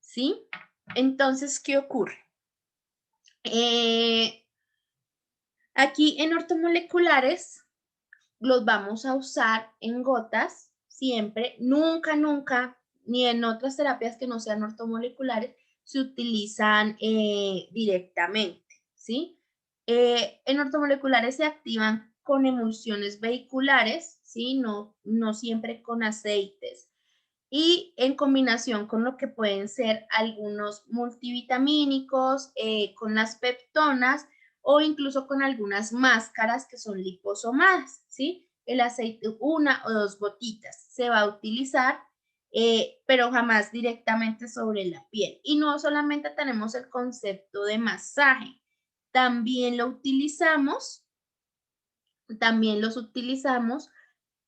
¿Sí? Entonces, ¿qué ocurre? Aquí en ortomoleculares los vamos a usar en gotas siempre, nunca, ni en otras terapias que no sean ortomoleculares, se utilizan directamente, ¿sí? En ortomoleculares se activan con emulsiones vehiculares, ¿sí? No siempre con aceites. Y en combinación con lo que pueden ser algunos multivitamínicos, con las peptonas o incluso con algunas máscaras que son liposomadas, ¿sí? El aceite, 1 o 2 gotitas se va a utilizar, pero jamás directamente sobre la piel. Y no solamente tenemos el concepto de masaje, también los utilizamos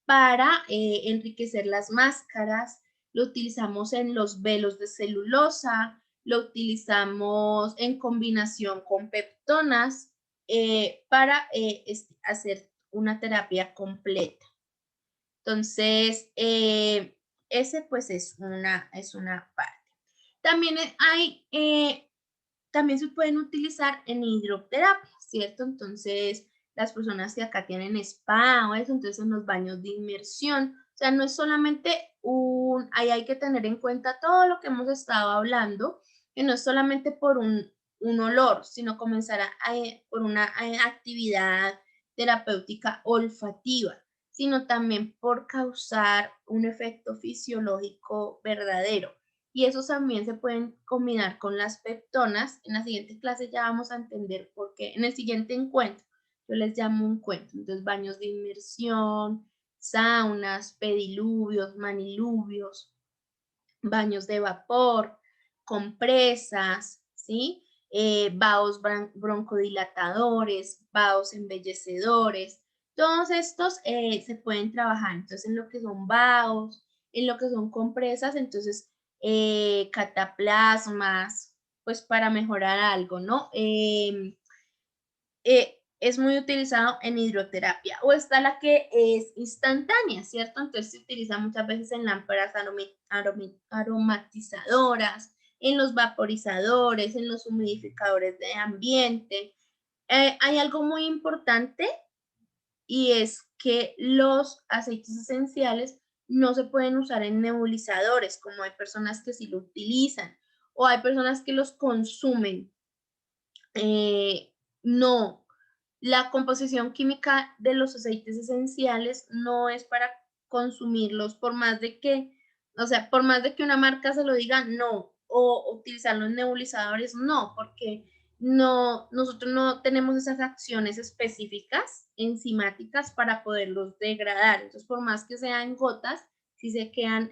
para enriquecer las máscaras, lo utilizamos en los velos de celulosa, lo utilizamos en combinación con peptonas para hacer una terapia completa. Entonces, ese pues es una parte. También también se pueden utilizar en hidroterapia, ¿cierto? Entonces, las personas que acá tienen spa o eso, entonces en los baños de inmersión, o sea, no es solamente ahí hay que tener en cuenta todo lo que hemos estado hablando, que no es solamente por un olor, sino comenzar por una actividad terapéutica olfativa, sino también por causar un efecto fisiológico verdadero. Y esos también se pueden combinar con las peptonas. En la siguiente clase ya vamos a entender por qué. En el siguiente encuentro, yo les llamo un cuento. Entonces, baños de inmersión, saunas, pediluvios, maniluvios, baños de vapor, compresas, ¿sí? Vaos broncodilatadores, vaos embellecedores. Todos estos se pueden trabajar. Entonces, en lo que son vaos, en lo que son compresas, entonces cataplasmas, pues para mejorar algo, ¿no? Es muy utilizado en hidroterapia. O está la que es instantánea, ¿cierto? Entonces se utiliza muchas veces en lámparas aromatizadoras, en los vaporizadores, en los humidificadores de ambiente. Hay algo muy importante y es que los aceites esenciales no se pueden usar en nebulizadores, como hay personas que sí lo utilizan o hay personas que los consumen. No, la composición química de los aceites esenciales no es para consumirlos, por más de que, o sea, por más de que una marca se lo diga, no, o utilizarlo en nebulizadores, no, porque nosotros no tenemos esas acciones específicas enzimáticas para poderlos degradar. Entonces, por más que sean gotas, sí se quedan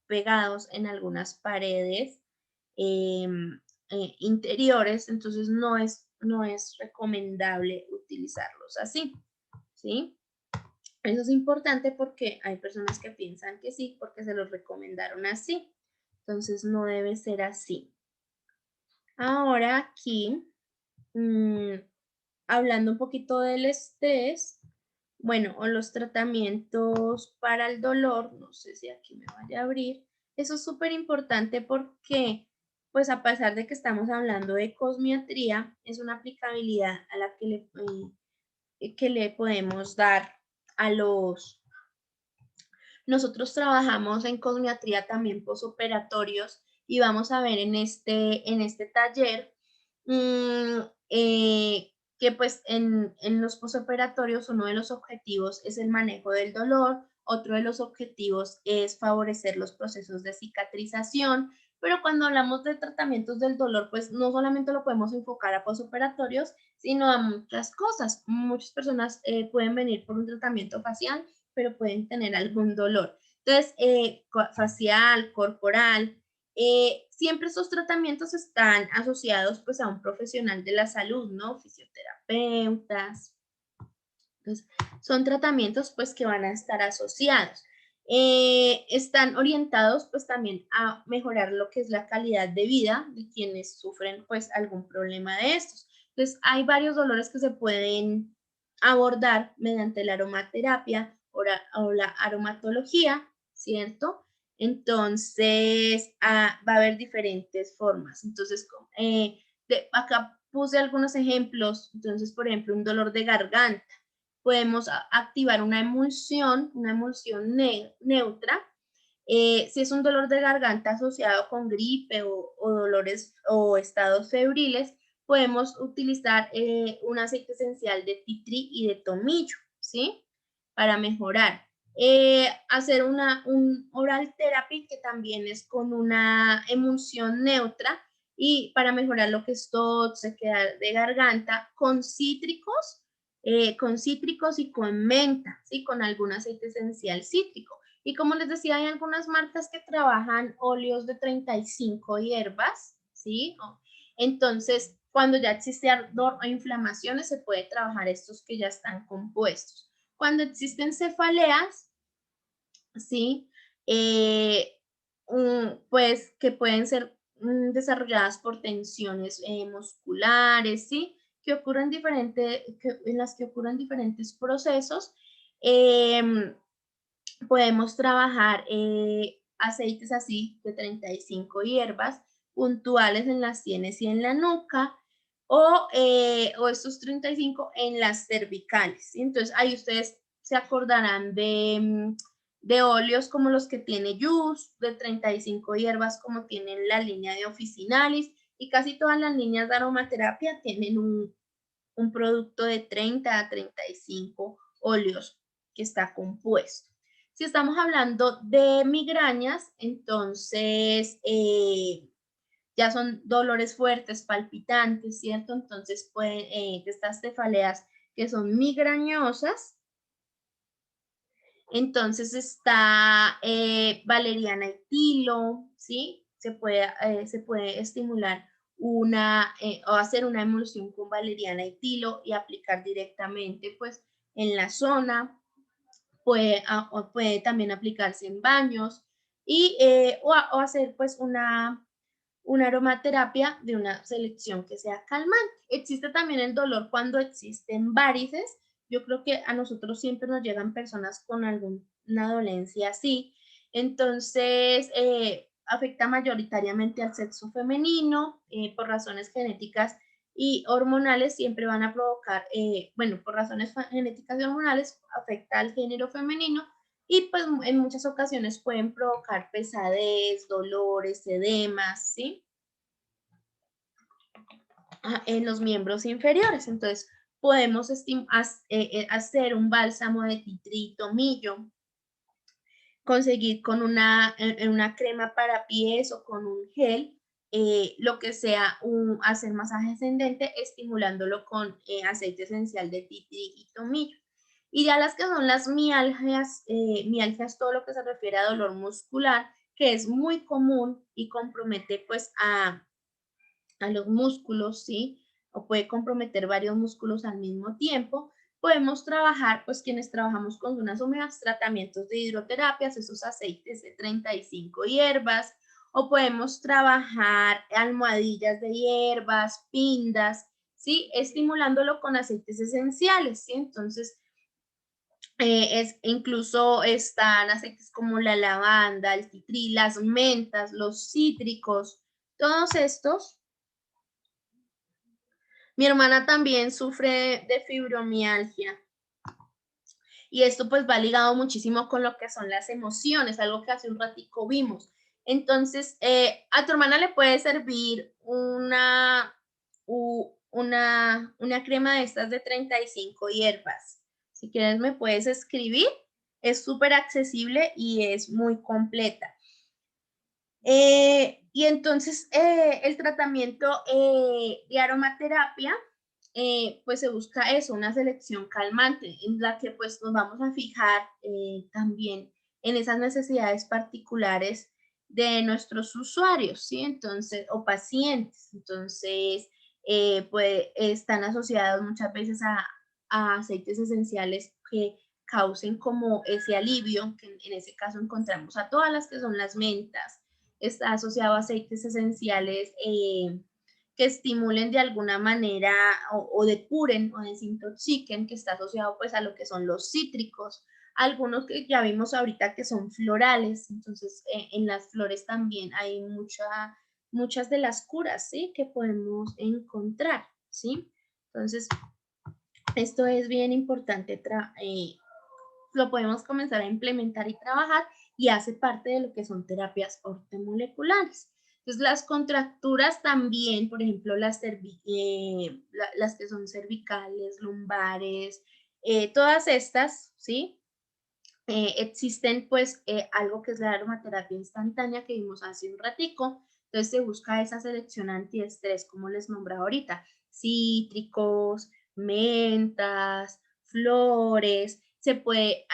pegados en algunas paredes interiores, entonces no es recomendable utilizarlos así, ¿sí? Eso es importante porque hay personas que piensan que sí, porque se los recomendaron así. Entonces no debe ser así. Ahora aquí, hablando un poquito del estrés, bueno, o los tratamientos para el dolor, no sé si aquí me vaya a abrir. Eso es súper importante porque, pues a pesar de que estamos hablando de cosmiatría, es una aplicabilidad a la que le podemos dar a los... Nosotros trabajamos en cosmiatría también posoperatorios y vamos a ver en este taller que pues en los posoperatorios uno de los objetivos es el manejo del dolor, otro de los objetivos es favorecer los procesos de cicatrización, pero cuando hablamos de tratamientos del dolor, pues no solamente lo podemos enfocar a posoperatorios, sino a muchas cosas. Muchas personas pueden venir por un tratamiento facial, pero pueden tener algún dolor. Entonces, facial, corporal, siempre estos tratamientos están asociados pues a un profesional de la salud, ¿no? Fisioterapeutas. Entonces, son tratamientos pues que van a estar asociados. Están orientados pues también a mejorar lo que es la calidad de vida de quienes sufren pues algún problema de estos. Entonces, hay varios dolores que se pueden abordar mediante la aromaterapia o la aromatología, ¿cierto? Entonces, va a haber diferentes formas. Entonces, acá puse algunos ejemplos. Entonces, por ejemplo, un dolor de garganta. Podemos activar una emulsión neutra. Si es un dolor de garganta asociado con gripe o dolores o estados febriles, podemos utilizar un aceite esencial de tea tree y de tomillo, ¿sí? Para mejorar. Hacer un oral therapy, que también es con una emulsión neutra, y para mejorar lo que es tos, sequedad de garganta, con cítricos y con menta, ¿sí? Con algún aceite esencial cítrico. Y como les decía, hay algunas marcas que trabajan óleos de 35 hierbas, ¿sí? Entonces, cuando ya existe ardor o inflamaciones, se puede trabajar estos que ya están compuestos. Cuando existen cefaleas, ¿sí? Pues que pueden ser desarrolladas por tensiones musculares, ¿sí? Que ocurren en las que ocurren diferentes procesos. Podemos trabajar aceites así de 35 hierbas puntuales en las sienes y en la nuca, o estos 35 en las cervicales, ¿sí? Entonces ahí ustedes se acordarán de óleos como los que tiene Yus, de 35 hierbas como tienen la línea de Officinalis, y casi todas las líneas de aromaterapia tienen un producto de 30 a 35 óleos que está compuesto. Si estamos hablando de migrañas, entonces ya son dolores fuertes, palpitantes, ¿cierto? Entonces pueden, estas cefaleas que son migrañosas. Entonces está valeriana y tilo, ¿sí? Se puede estimular o hacer una emulsión con valeriana y tilo y aplicar directamente pues en la zona. Puede también aplicarse en baños o hacer pues una aromaterapia de una selección que sea calmante. Existe también el dolor cuando existen varices. Yo creo que a nosotros siempre nos llegan personas con alguna dolencia así. Entonces, afecta mayoritariamente al sexo femenino por razones genéticas y hormonales. Siempre van a provocar, por razones genéticas y hormonales, afecta al género femenino, y pues en muchas ocasiones pueden provocar pesadez, dolores, edemas, ¿sí? En los miembros inferiores. Entonces, podemos hacer un bálsamo de titri y tomillo, conseguir con una crema para pies o con un gel, lo que sea, hacer masaje ascendente estimulándolo con aceite esencial de titri y tomillo. Y ya las que son las mialgias, todo lo que se refiere a dolor muscular, que es muy común y compromete pues a los músculos, ¿sí? O puede comprometer varios músculos al mismo tiempo. Podemos trabajar, pues quienes trabajamos con zonas húmedas, tratamientos de hidroterapias, esos aceites de 35 hierbas, o podemos trabajar almohadillas de hierbas, pindas, ¿sí? Estimulándolo con aceites esenciales, ¿sí? Entonces, incluso están aceites como la lavanda, el titrí, las mentas, los cítricos, todos estos. Mi hermana también sufre de fibromialgia, y esto pues va ligado muchísimo con lo que son las emociones, algo que hace un ratico vimos. Entonces, a tu hermana le puede servir una crema de estas de 35 hierbas. Si quieres me puedes escribir, es súper accesible y es muy completa. Y entonces el tratamiento de aromaterapia, pues se busca eso, una selección calmante en la que pues nos vamos a fijar también en esas necesidades particulares de nuestros usuarios, ¿sí? Entonces, o pacientes. Entonces, pues están asociados muchas veces a aceites esenciales que causen como ese alivio, que en ese caso encontramos a todas las que son las mentas. Está asociado a aceites esenciales que estimulen de alguna manera o depuren o desintoxiquen, que está asociado pues a lo que son los cítricos, algunos que ya vimos ahorita que son florales. Entonces en las flores también hay muchas de las curas, ¿sí? Que podemos encontrar, ¿sí? Entonces esto es bien importante, lo podemos comenzar a implementar y trabajar, y hace parte de lo que son terapias ortomoleculares. Entonces, las contracturas también, por ejemplo, las que son cervicales, lumbares, todas estas, ¿sí? Existen pues algo que es la aromaterapia instantánea que vimos hace un ratico. Entonces se busca esa selección antiestrés, como les nombraba ahorita, cítricos, mentas, flores, se puede,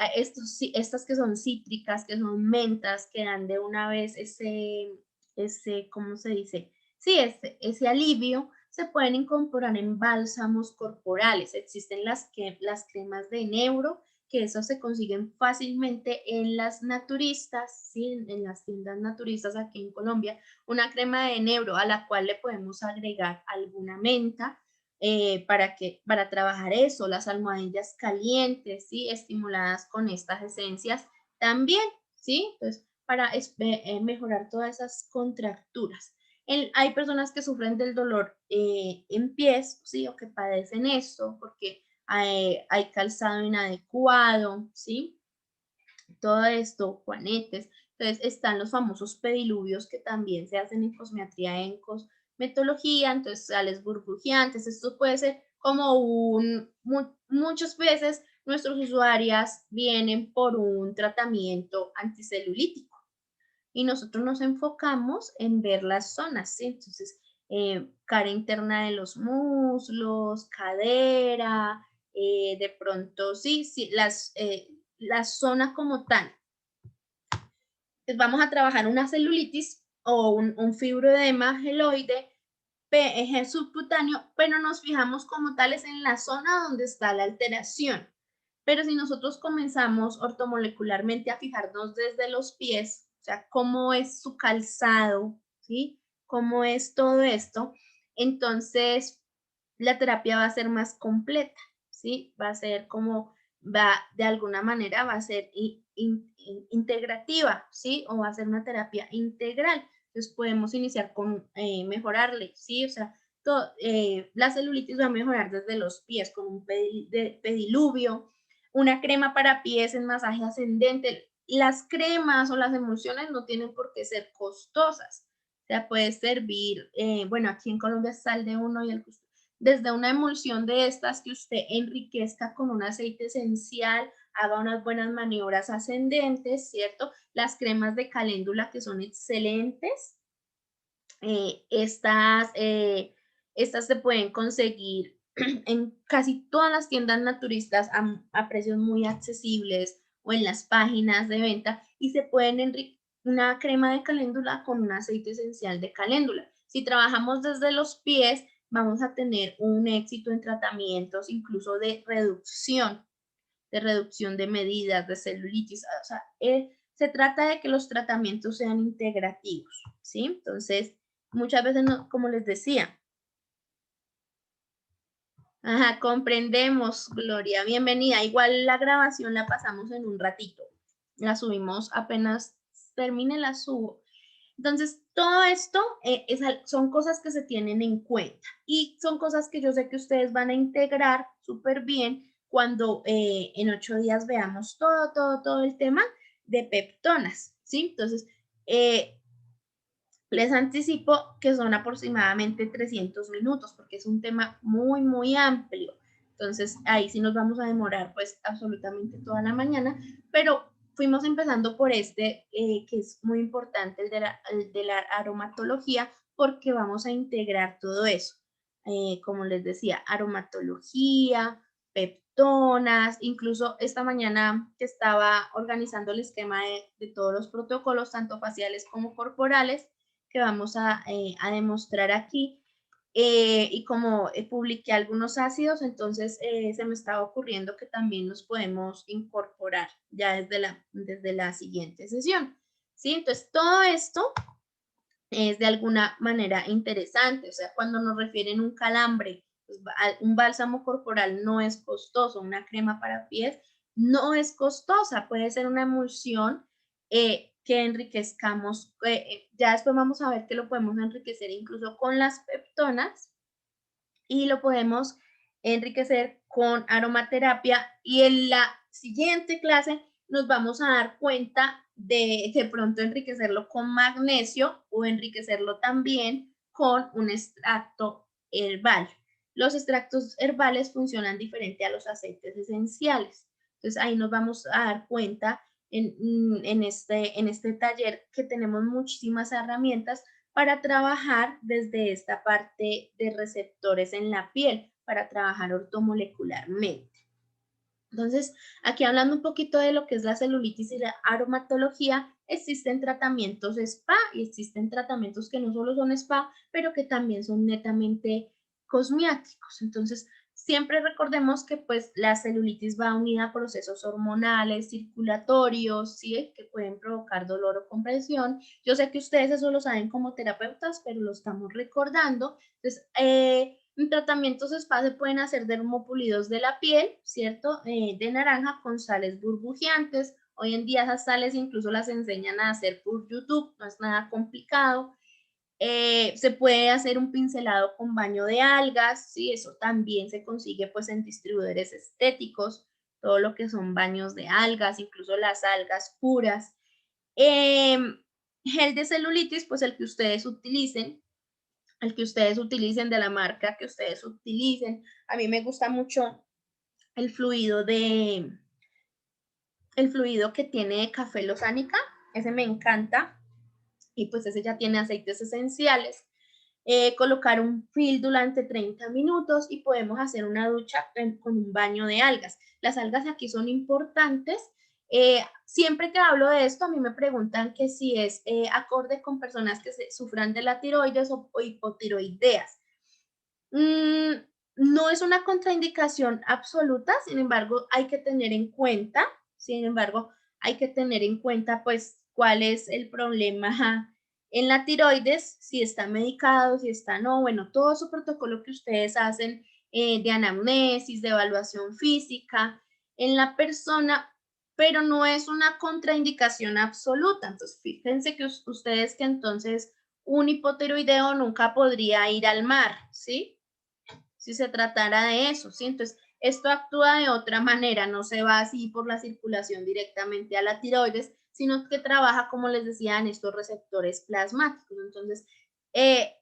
estas que son cítricas, que son mentas, que dan de una vez ¿cómo se dice? Sí, ese alivio, se pueden incorporar en bálsamos corporales. Existen las cremas de neuro, que eso se consiguen fácilmente en las naturistas, ¿sí? En las tiendas naturistas aquí en Colombia, una crema de enebro a la cual le podemos agregar alguna menta para trabajar eso, las almohadillas calientes, ¿sí? Estimuladas con estas esencias también, ¿sí? Entonces, para mejorar todas esas contracturas. Hay personas que sufren del dolor en pies, ¿sí? O que padecen esto, porque hay calzado inadecuado, ¿sí? Todo esto, juanetes. Entonces están los famosos pediluvios que también se hacen en cosmetría, en cosmetología, entonces sales burbujeantes. Esto puede ser como muchas veces nuestros usuarias vienen por un tratamiento anticelulítico y nosotros nos enfocamos en ver las zonas, ¿sí? Entonces, cara interna de los muslos, cadera, de pronto, sí, la zona como tal. Pues vamos a trabajar una celulitis o un fibroedema geloide subcutáneo, pero nos fijamos como tales en la zona donde está la alteración. Pero si nosotros comenzamos ortomolecularmente a fijarnos desde los pies, o sea, cómo es su calzado, ¿sí? Cómo es todo esto, entonces la terapia va a ser más completa, ¿sí? Va a ser de alguna manera va a ser integrativa, ¿sí? O va a ser una terapia integral. Entonces podemos iniciar con mejorarle, ¿sí? O sea, la celulitis va a mejorar desde los pies con un pediluvio, una crema para pies en masaje ascendente. Las cremas o las emulsiones no tienen por qué ser costosas. O sea, puede servir, bueno, aquí en Colombia está el de uno y el desde una emulsión de estas que usted enriquezca con un aceite esencial, haga unas buenas maniobras ascendentes, ¿cierto? Las cremas de caléndula que son excelentes. Estas se pueden conseguir en casi todas las tiendas naturistas a precios muy accesibles o en las páginas de venta y se pueden enriquecer una crema de caléndula con un aceite esencial de caléndula. Si trabajamos desde los pies, vamos a tener un éxito en tratamientos incluso de reducción de medidas, de celulitis. O sea, se trata de que los tratamientos sean integrativos, ¿sí? Entonces, muchas veces, no, como les decía, ajá, comprendemos, Gloria, bienvenida. Igual la grabación la pasamos en un ratito, la subimos apenas termine, la subo. Entonces, todo esto son cosas que se tienen en cuenta y son cosas que yo sé que ustedes van a integrar súper bien cuando en 8 días veamos todo el tema de peptonas, ¿sí? Entonces, les anticipo que son aproximadamente 300 minutos porque es un tema muy amplio. Entonces, ahí sí nos vamos a demorar pues absolutamente toda la mañana, pero fuimos empezando por que es muy importante, el de la aromatología, porque vamos a integrar todo eso. Como les decía, aromatología, peptonas, incluso esta mañana que estaba organizando el esquema de todos los protocolos, tanto faciales como corporales, que vamos a demostrar aquí. Y como publiqué algunos ácidos, entonces se me estaba ocurriendo que también los podemos incorporar ya desde la siguiente sesión. ¿Sí? Entonces, todo esto es de alguna manera interesante. O sea, cuando nos refieren un calambre, pues, un bálsamo corporal no es costoso, una crema para pies no es costosa, puede ser una emulsión que enriquezcamos. Ya después vamos a ver que lo podemos enriquecer incluso con las peptonas y lo podemos enriquecer con aromaterapia y en la siguiente clase nos vamos a dar cuenta de pronto enriquecerlo con magnesio o enriquecerlo también con un extracto herbal. Los extractos herbales funcionan diferente a los aceites esenciales. Entonces ahí nos vamos a dar cuenta en este taller que tenemos muchísimas herramientas para trabajar desde esta parte de receptores en la piel, para trabajar ortomolecularmente. Entonces, aquí hablando un poquito de lo que es la celulitis y la aromatología, existen tratamientos spa y existen tratamientos que no solo son spa, pero que también son netamente cosméticos. Entonces, siempre recordemos que pues la celulitis va unida a procesos hormonales, circulatorios, ¿sí? Que pueden provocar dolor o compresión. Yo sé que ustedes eso lo saben como terapeutas, pero lo estamos recordando. Entonces, en tratamientos spa se pueden hacer dermopulidos de la piel, ¿cierto? De naranja con sales burbujeantes. Hoy en día esas sales incluso las enseñan a hacer por YouTube, no es nada complicado. Se puede hacer un pincelado con baño de algas, ¿sí? Eso también se consigue pues en distribuidores estéticos, todo lo que son baños de algas, incluso las algas puras. Gel de celulitis, pues el que ustedes utilicen, de la marca que ustedes utilicen. A mí me gusta mucho el fluido que tiene café lozánica, ese me encanta, y pues ese ya tiene aceites esenciales. Colocar un film durante 30 minutos y podemos hacer una ducha con un baño de algas. Las algas aquí son importantes. Siempre que hablo de esto, a mí me preguntan que si es acorde con personas que sufran de la tiroides o hipotiroideas. No es una contraindicación absoluta, sin embargo, hay que tener en cuenta, pues, cuál es el problema en la tiroides, si está medicado, si está no, bueno, todo su protocolo que ustedes hacen de anamnesis, de evaluación física en la persona, pero no es una contraindicación absoluta. Entonces, fíjense que ustedes que entonces un hipotiroideo nunca podría ir al mar, ¿sí? Si se tratara de eso, ¿sí? Entonces, esto actúa de otra manera, no se va así por la circulación directamente a la tiroides, sino que trabaja, como les decía, en estos receptores plasmáticos. Entonces,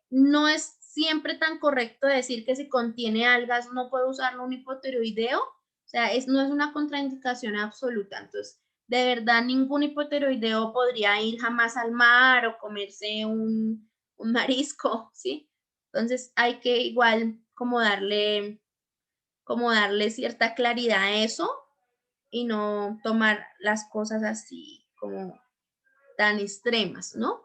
no es siempre tan correcto decir que si contiene algas no puede usarlo un hipotiroideo, o sea, no es una contraindicación absoluta. Entonces, de verdad, ningún hipotiroideo podría ir jamás al mar o comerse un marisco, ¿sí? Entonces, hay que igual como darle cierta claridad a eso y no tomar las cosas así como tan extremas, ¿no?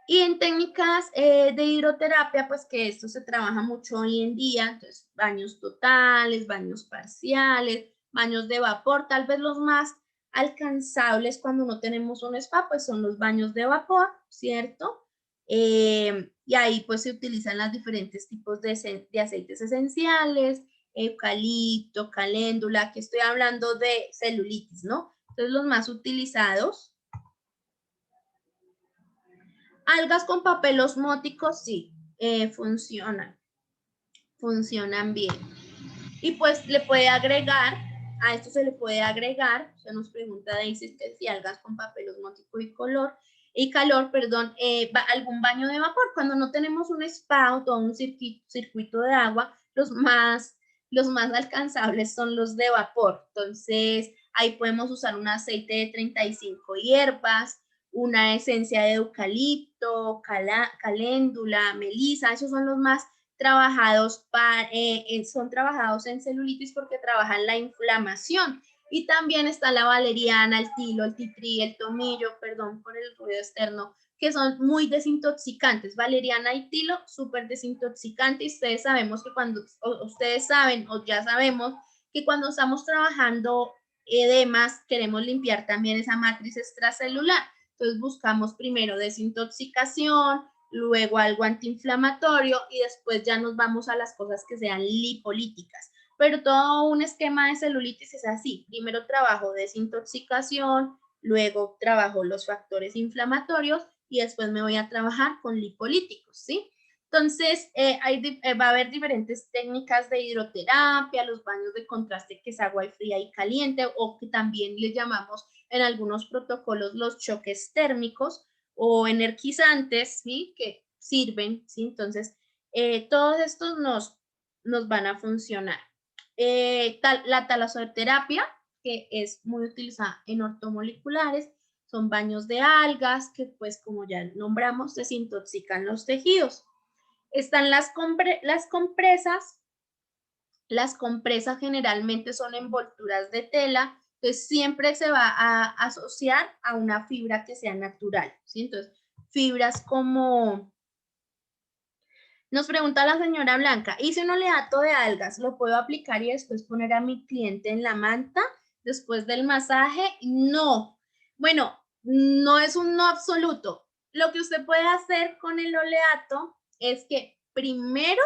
Y en técnicas de hidroterapia, pues que esto se trabaja mucho hoy en día, entonces baños totales, baños parciales, baños de vapor, tal vez los más alcanzables cuando no tenemos un spa, pues son los baños de vapor, ¿cierto? Y ahí pues se utilizan los diferentes tipos de aceites esenciales, eucalipto, caléndula, que estoy hablando de celulitis, ¿no? Entonces los más utilizados. Algas con papel osmótico, sí, funcionan bien. Y pues le puede agregar, a esto se le puede agregar, se nos pregunta Daisy que si algas con papel osmótico y calor, algún baño de vapor. Cuando no tenemos un spa o todo un circuito de agua, los más alcanzables son los de vapor. Entonces, ahí podemos usar un aceite de 35 hierbas, una esencia de eucalipto, caléndula, melisa, esos son los más trabajados son trabajados en celulitis porque trabajan la inflamación. Y también está la valeriana, el tilo, el titrí, el tomillo, perdón por el ruido externo, que son muy desintoxicantes. Valeriana y tilo, súper desintoxicante. Y ustedes sabemos que ustedes saben o ya sabemos que cuando estamos trabajando edemas, queremos limpiar también esa matriz extracelular. Entonces buscamos primero desintoxicación, luego algo antiinflamatorio y después ya nos vamos a las cosas que sean lipolíticas. Pero todo un esquema de celulitis es así. Primero trabajo desintoxicación, luego trabajo los factores inflamatorios y después me voy a trabajar con lipolíticos, ¿sí? Entonces, va a haber diferentes técnicas de hidroterapia, los baños de contraste, que es agua fría y caliente, o que también le llamamos en algunos protocolos los choques térmicos o energizantes, ¿sí? Que sirven, ¿sí? Entonces, todos estos nos van a funcionar. La talasoterapia, que es muy utilizada en ortomoleculares, son baños de algas que, pues, como ya nombramos, desintoxican los tejidos. Están las compresas. Las compresas generalmente son envolturas de tela, entonces siempre se va a asociar a una fibra que sea natural, ¿sí? Entonces, fibras como... Nos pregunta la señora Blanca, hice un oleato de algas, ¿lo puedo aplicar y después poner a mi cliente en la manta después del masaje? No. Bueno, no es un no absoluto. Lo que usted puede hacer con el oleato es que primero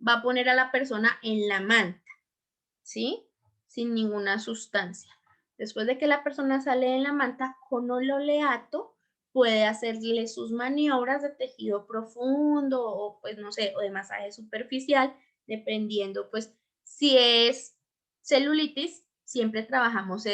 va a poner a la persona en la manta, ¿sí? Sin ninguna sustancia. Después de que la persona sale en la manta, con el oleato puede hacerle sus maniobras de tejido profundo o, pues, no sé, o de masaje superficial, dependiendo, pues, si es celulitis, siempre trabajamos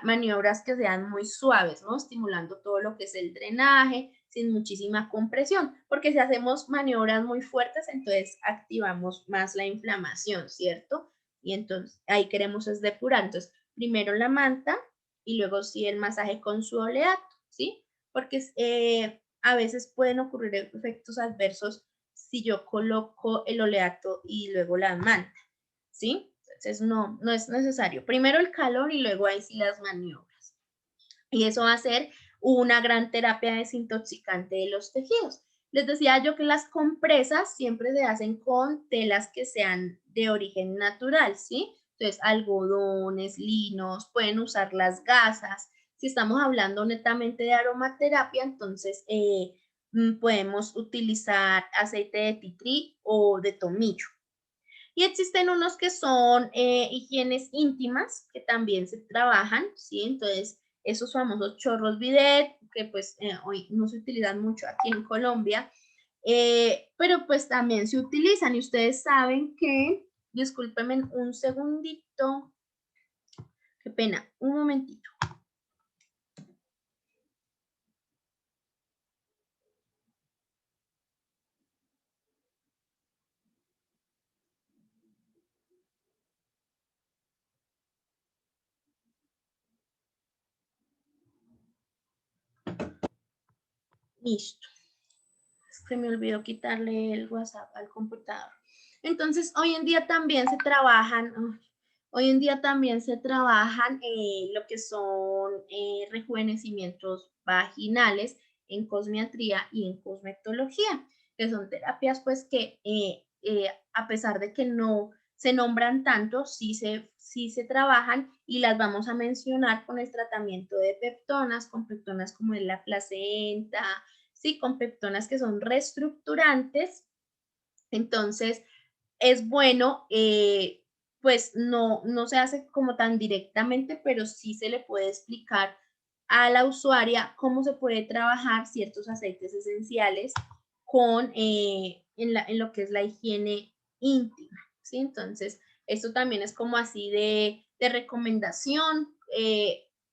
maniobras que sean muy suaves, ¿no? Estimulando todo lo que es el drenaje, sin muchísima compresión, porque si hacemos maniobras muy fuertes, entonces activamos más la inflamación, ¿cierto? Y entonces ahí queremos es depurar. Entonces, primero la manta y luego sí el masaje con su oleato, ¿sí? Porque a veces pueden ocurrir efectos adversos si yo coloco el oleato y luego la manta, ¿sí? Entonces no es necesario. Primero el calor y luego ahí sí las maniobras. Y eso va a ser una gran terapia desintoxicante de los tejidos. Les decía yo que las compresas siempre se hacen con telas que sean de origen natural, ¿sí? Entonces, algodones, linos, pueden usar las gasas. Si estamos hablando netamente de aromaterapia, entonces podemos utilizar aceite de titrí o de tomillo. Y existen unos que son higienes íntimas, que también se trabajan, ¿sí? Entonces, esos famosos chorros bidet, que pues hoy no se utilizan mucho aquí en Colombia, pero pues también se utilizan. Y ustedes saben que, discúlpenme un segundito, qué pena, un momentito. Listo. Se me olvidó quitarle el WhatsApp al computador. Entonces, hoy en día también se trabajan, lo que son rejuvenecimientos vaginales en cosmetría y en cosmetología, que son terapias pues que a pesar de que no se nombran tanto, sí se trabajan y las vamos a mencionar con el tratamiento de peptonas, con peptonas como en la placenta, ¿sí? Con peptonas que son reestructurantes. Entonces, es bueno, pues no se hace como tan directamente, pero sí se le puede explicar a la usuaria cómo se puede trabajar ciertos aceites esenciales en lo que es la higiene íntima, ¿sí? Entonces, esto también es como así de recomendación.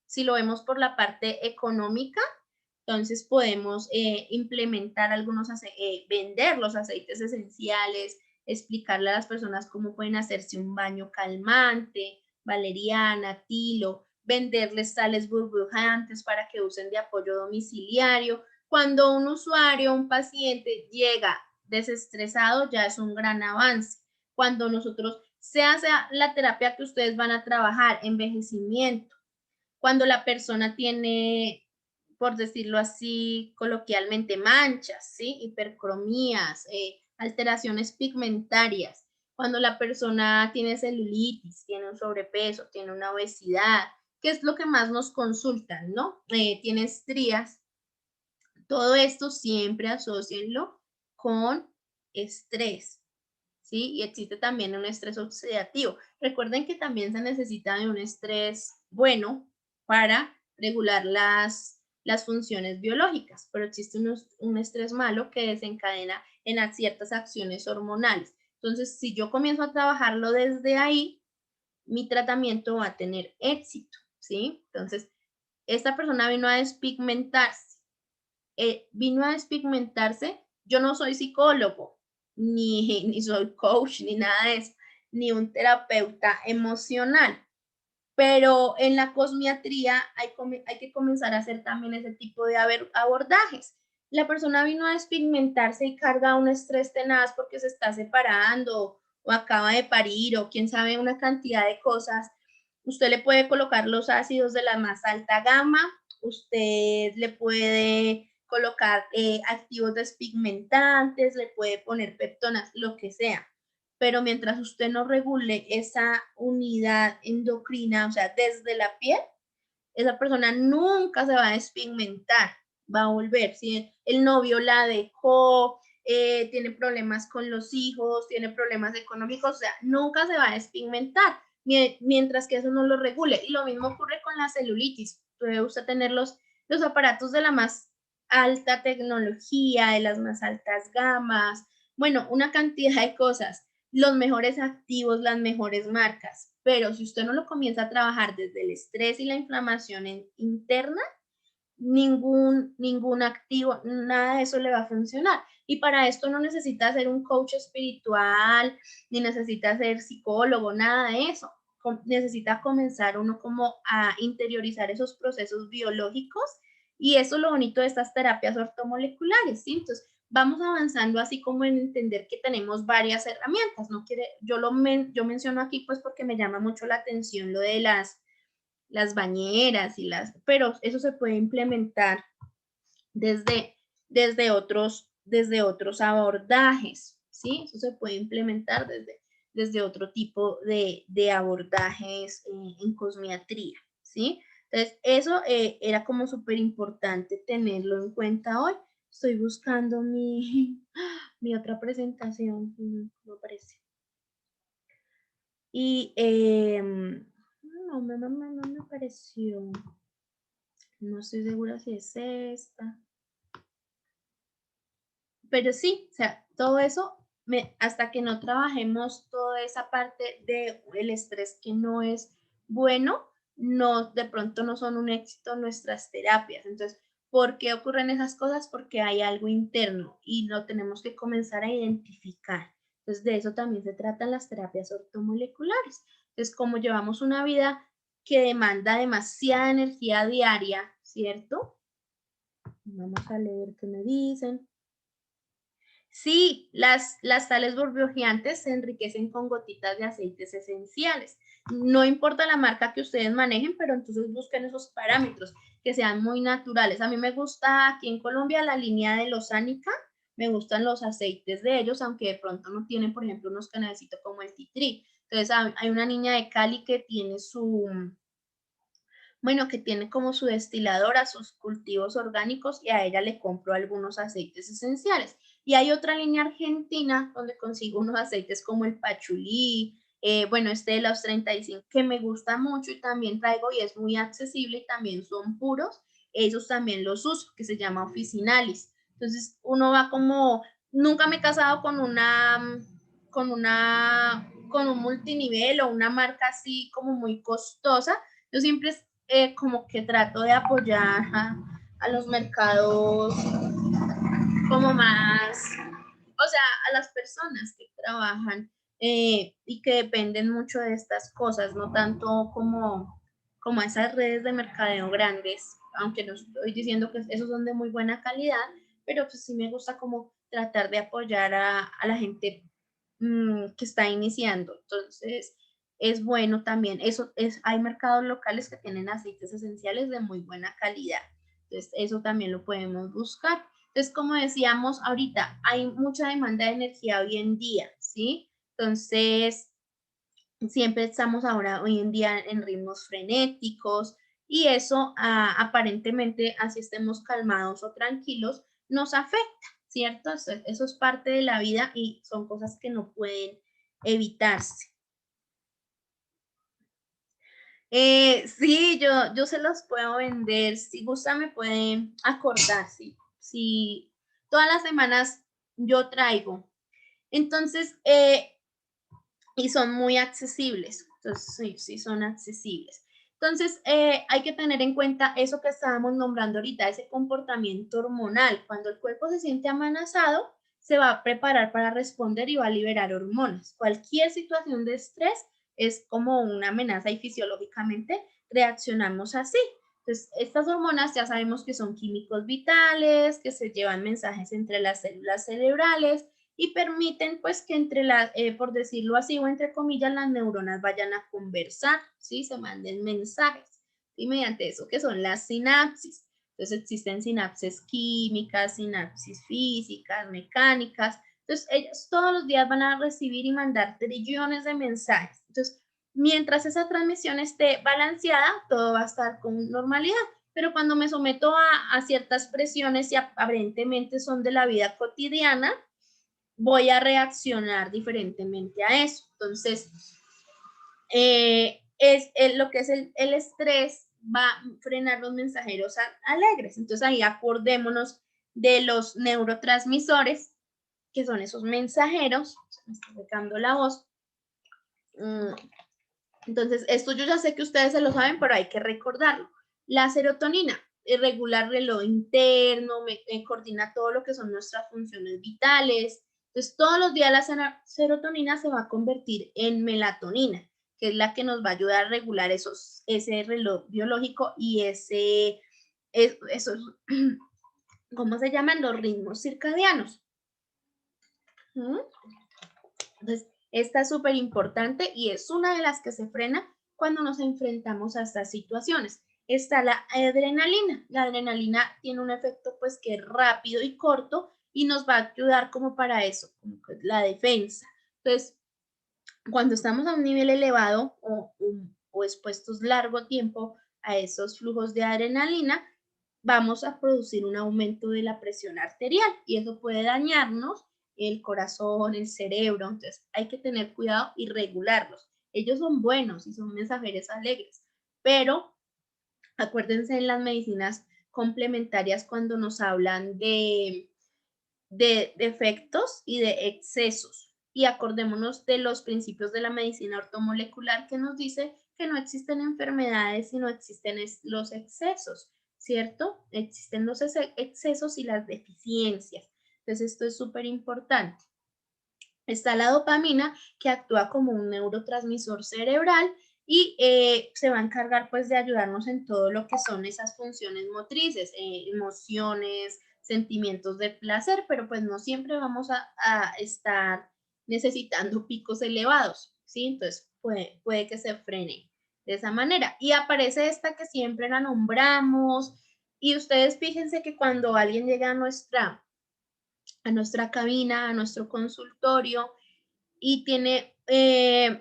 Si lo vemos por la parte económica, entonces podemos implementar vender los aceites esenciales, explicarle a las personas cómo pueden hacerse un baño calmante, valeriana, tilo, venderles sales burbujantes para que usen de apoyo domiciliario. Cuando un usuario, un paciente llega desestresado, ya es un gran avance. Cuando nosotros se hace la terapia que ustedes van a trabajar, envejecimiento, cuando la persona tiene, por decirlo así, coloquialmente, manchas, ¿sí? Hipercromías, alteraciones pigmentarias, cuando la persona tiene celulitis, tiene un sobrepeso, tiene una obesidad, ¿qué es lo que más nos consultan, no? Tiene estrías. Todo esto siempre asócienlo con estrés, ¿sí? Y existe también un estrés oxidativo. Recuerden que también se necesita de un estrés bueno para regular las funciones biológicas, pero existe un estrés malo que desencadena en ciertas acciones hormonales. Entonces, si yo comienzo a trabajarlo desde ahí, mi tratamiento va a tener éxito, ¿sí? Entonces, esta persona vino a despigmentarse. Yo no soy psicólogo, ni soy coach, ni nada de eso, ni un terapeuta emocional. Pero en la cosmiatría hay que comenzar a hacer también ese tipo de abordajes. La persona vino a despigmentarse y carga un estrés tenaz porque se está separando o acaba de parir o quién sabe una cantidad de cosas. Usted le puede colocar los ácidos de la más alta gama, usted le puede colocar activos despigmentantes, le puede poner peptonas, lo que sea. Pero mientras usted no regule esa unidad endocrina, o sea, desde la piel, esa persona nunca se va a despigmentar, va a volver. Si el novio la dejó, tiene problemas con los hijos, tiene problemas económicos, o sea, nunca se va a despigmentar, mientras que eso no lo regule. Y lo mismo ocurre con la celulitis. Puede usted tener los aparatos de la más alta tecnología, de las más altas gamas, bueno, una cantidad de cosas, los mejores activos, las mejores marcas, pero si usted no lo comienza a trabajar desde el estrés y la inflamación interna, ningún activo, nada de eso le va a funcionar. Y para esto no necesita ser un coach espiritual, ni necesita ser psicólogo, nada de eso. Necesita comenzar uno como a interiorizar esos procesos biológicos, y eso es lo bonito de estas terapias ortomoleculares, ¿sí? Entonces, vamos avanzando así como en entender que tenemos varias herramientas. No quiere, yo menciono aquí pues porque me llama mucho la atención lo de las bañeras pero eso se puede implementar desde otros abordajes, ¿sí? Eso se puede implementar desde otro tipo de abordajes en cosmiatría, ¿sí? Entonces, eso era como súper importante tenerlo en cuenta hoy. Estoy buscando mi otra presentación, no aparece. Y no me apareció. No estoy segura si es esta. Pero sí, o sea, todo eso, hasta que no trabajemos toda esa parte del estrés que no es bueno, de pronto no son un éxito nuestras terapias. Entonces, ¿por qué ocurren esas cosas? Porque hay algo interno y lo tenemos que comenzar a identificar. Entonces, de eso también se tratan las terapias ortomoleculares. Entonces, como llevamos una vida que demanda demasiada energía diaria, ¿cierto? Vamos a leer qué me dicen. Sí, las sales burbujeantes se enriquecen con gotitas de aceites esenciales. No importa la marca que ustedes manejen, pero entonces busquen esos parámetros que sean muy naturales. A mí me gusta aquí en Colombia la línea de los Anica, me gustan los aceites de ellos, aunque de pronto no tienen, por ejemplo, unos canalcitos como el tea tree. Entonces hay una niña de Cali que tiene que tiene como su destiladora, sus cultivos orgánicos, y a ella le compro algunos aceites esenciales. Y hay otra línea argentina donde consigo unos aceites como el pachulí, este de los 35 que me gusta mucho y también traigo y es muy accesible y también son puros, esos también los uso, que se llama Officinalis. Entonces uno va como, nunca me he casado con con un multinivel o una marca así como muy costosa. Yo siempre como que trato de apoyar a los mercados como más, o sea, a las personas que trabajan y que dependen mucho de estas cosas, no tanto como esas redes de mercadeo grandes, aunque no estoy diciendo que esos son de muy buena calidad, pero pues sí me gusta como tratar de apoyar a la gente que está iniciando. Entonces, es bueno también. Hay mercados locales que tienen aceites esenciales de muy buena calidad. Entonces, eso también lo podemos buscar. Entonces, como decíamos ahorita, hay mucha demanda de energía hoy en día, ¿sí? Entonces, siempre estamos ahora, hoy en día, en ritmos frenéticos y eso aparentemente, así estemos calmados o tranquilos, nos afecta, ¿cierto? Eso es parte de la vida y son cosas que no pueden evitarse. Sí, yo se los puedo vender. Si gusta, me pueden acordar. Sí, sí, todas las semanas yo traigo. Entonces, y son muy accesibles. Entonces, sí, sí son accesibles. Entonces, hay que tener en cuenta eso que estábamos nombrando ahorita, ese comportamiento hormonal. Cuando el cuerpo se siente amenazado, se va a preparar para responder y va a liberar hormonas. Cualquier situación de estrés es como una amenaza y fisiológicamente reaccionamos así. Entonces, estas hormonas ya sabemos que son químicos vitales, que se llevan mensajes entre las células cerebrales y permiten pues que entre las, por decirlo así o entre comillas, las neuronas vayan a conversar, ¿sí? Se manden mensajes, y mediante eso que son las sinapsis. Entonces existen sinapsis químicas, sinapsis físicas, mecánicas. Entonces ellos todos los días van a recibir y mandar trillones de mensajes. Entonces, mientras esa transmisión esté balanceada, todo va a estar con normalidad. Pero cuando me someto a ciertas presiones y aparentemente son de la vida cotidiana, voy a reaccionar diferentemente a eso. Entonces, lo que es el estrés va a frenar los mensajeros alegres. Entonces, ahí acordémonos de los neurotransmisores, que son esos mensajeros. Se me está secando la voz. Entonces, esto yo ya sé que ustedes se lo saben, pero hay que recordarlo. La serotonina regula el reloj interno, coordina todo lo que son nuestras funciones vitales. Entonces, todos los días la serotonina se va a convertir en melatonina, que es la que nos va a ayudar a regular ese reloj biológico y esos, ¿cómo se llaman? Los ritmos circadianos. Entonces, esta es súper importante y es una de las que se frena cuando nos enfrentamos a estas situaciones. Está la adrenalina. La adrenalina tiene un efecto pues que es rápido y corto y nos va a ayudar como para eso, como la defensa. Entonces, cuando estamos a un nivel elevado o expuestos largo tiempo a esos flujos de adrenalina, vamos a producir un aumento de la presión arterial y eso puede dañarnos el corazón, el cerebro. Entonces hay que tener cuidado y regularlos. Ellos son buenos y son mensajeros alegres, pero acuérdense en las medicinas complementarias cuando nos hablan de defectos y de excesos. Y acordémonos de los principios de la medicina ortomolecular que nos dice que no existen enfermedades, sino existen los excesos, ¿cierto? Existen los excesos y las deficiencias. Entonces, esto es súper importante. Está la dopamina, que actúa como un neurotransmisor cerebral y se va a encargar pues de ayudarnos en todo lo que son esas funciones motrices, emociones, sentimientos de placer, pero pues no siempre vamos a estar necesitando picos elevados, ¿sí? Entonces puede que se frene de esa manera. Y aparece esta que siempre la nombramos y ustedes fíjense que cuando alguien llega a nuestra cabina, a nuestro consultorio, y tiene,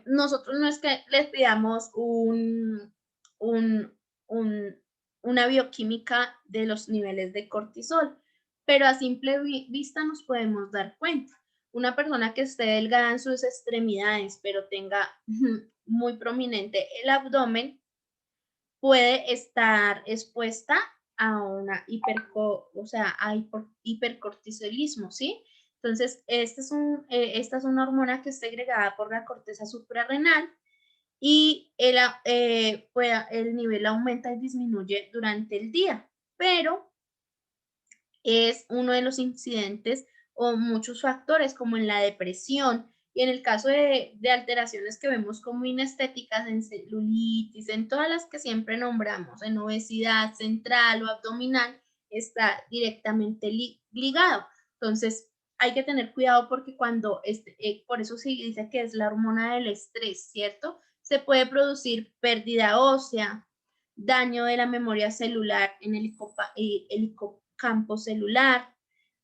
nosotros no es que les pidamos un, una bioquímica de los niveles de cortisol, pero a simple vista nos podemos dar cuenta. Una persona que esté delgada en sus extremidades, pero tenga muy prominente el abdomen, puede estar expuesta a una hipercortisolismo, ¿sí? Entonces, esta es una hormona que es segregada por la corteza suprarrenal y el nivel aumenta y disminuye durante el día, pero es uno de los incidentes o muchos factores como en la depresión y en el caso de alteraciones que vemos como inestéticas, en celulitis, en todas las que siempre nombramos, en obesidad central o abdominal, está directamente ligado. Entonces, hay que tener cuidado porque por eso se dice que es la hormona del estrés, ¿cierto? Se puede producir pérdida ósea, daño de la memoria celular en el hipocampo celular,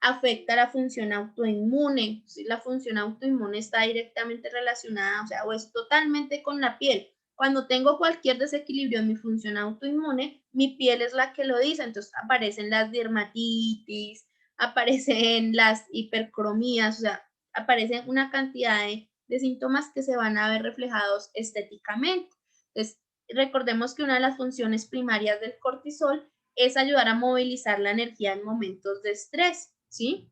afecta la función autoinmune. La función autoinmune está directamente relacionada, o es totalmente con la piel. Cuando tengo cualquier desequilibrio en mi función autoinmune, mi piel es la que lo dice. Entonces aparecen las dermatitis, aparecen las hipercromías, aparecen una cantidad de síntomas que se van a ver reflejados estéticamente. Entonces, recordemos que una de las funciones primarias del cortisol es ayudar a movilizar la energía en momentos de estrés, ¿sí?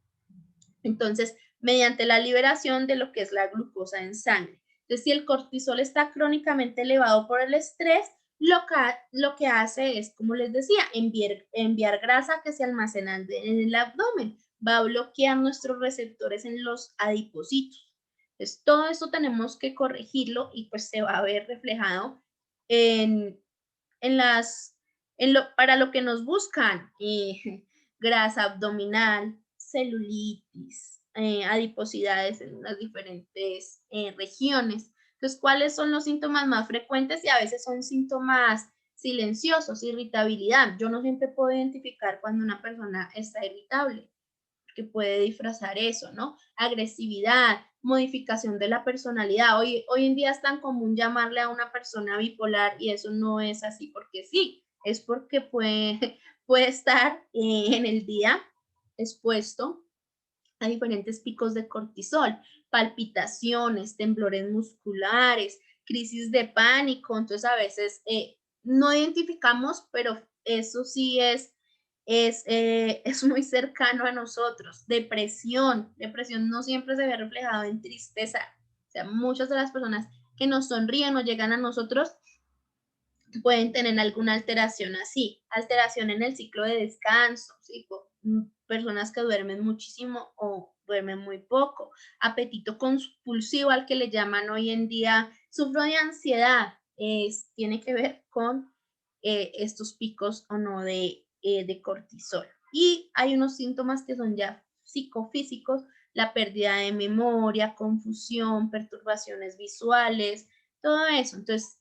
Entonces, mediante la liberación de lo que es la glucosa en sangre. Entonces, si el cortisol está crónicamente elevado por el estrés, lo que hace es, como les decía, enviar grasa que se almacena en el abdomen. Va a bloquear nuestros receptores en los adipocitos. Entonces, todo esto tenemos que corregirlo y pues se va a ver reflejado en para lo que nos buscan, grasa abdominal, celulitis, adiposidades en las diferentes regiones. Entonces, ¿cuáles son los síntomas más frecuentes? Y a veces son síntomas silenciosos, irritabilidad. Yo no siempre puedo identificar cuando una persona está irritable, que puede disfrazar eso, ¿no? Agresividad, modificación de la personalidad. Hoy en día es tan común llamarle a una persona bipolar y eso no es así porque sí, es porque puede estar en el día expuesto a diferentes picos de cortisol, palpitaciones, temblores musculares, crisis de pánico. Entonces a veces no identificamos, pero eso sí es muy cercano a nosotros. Depresión no siempre se ve reflejado en tristeza. O sea, muchas de las personas que nos sonríen o llegan a nosotros pueden tener alguna alteración así, alteración en el ciclo de descanso, ¿sí? Personas que duermen muchísimo o duermen muy poco, apetito compulsivo al que le llaman hoy en día, sufro de ansiedad, tiene que ver con estos picos o no de cortisol. Y hay unos síntomas que son ya psicofísicos, la pérdida de memoria, confusión, perturbaciones visuales, todo eso. Entonces,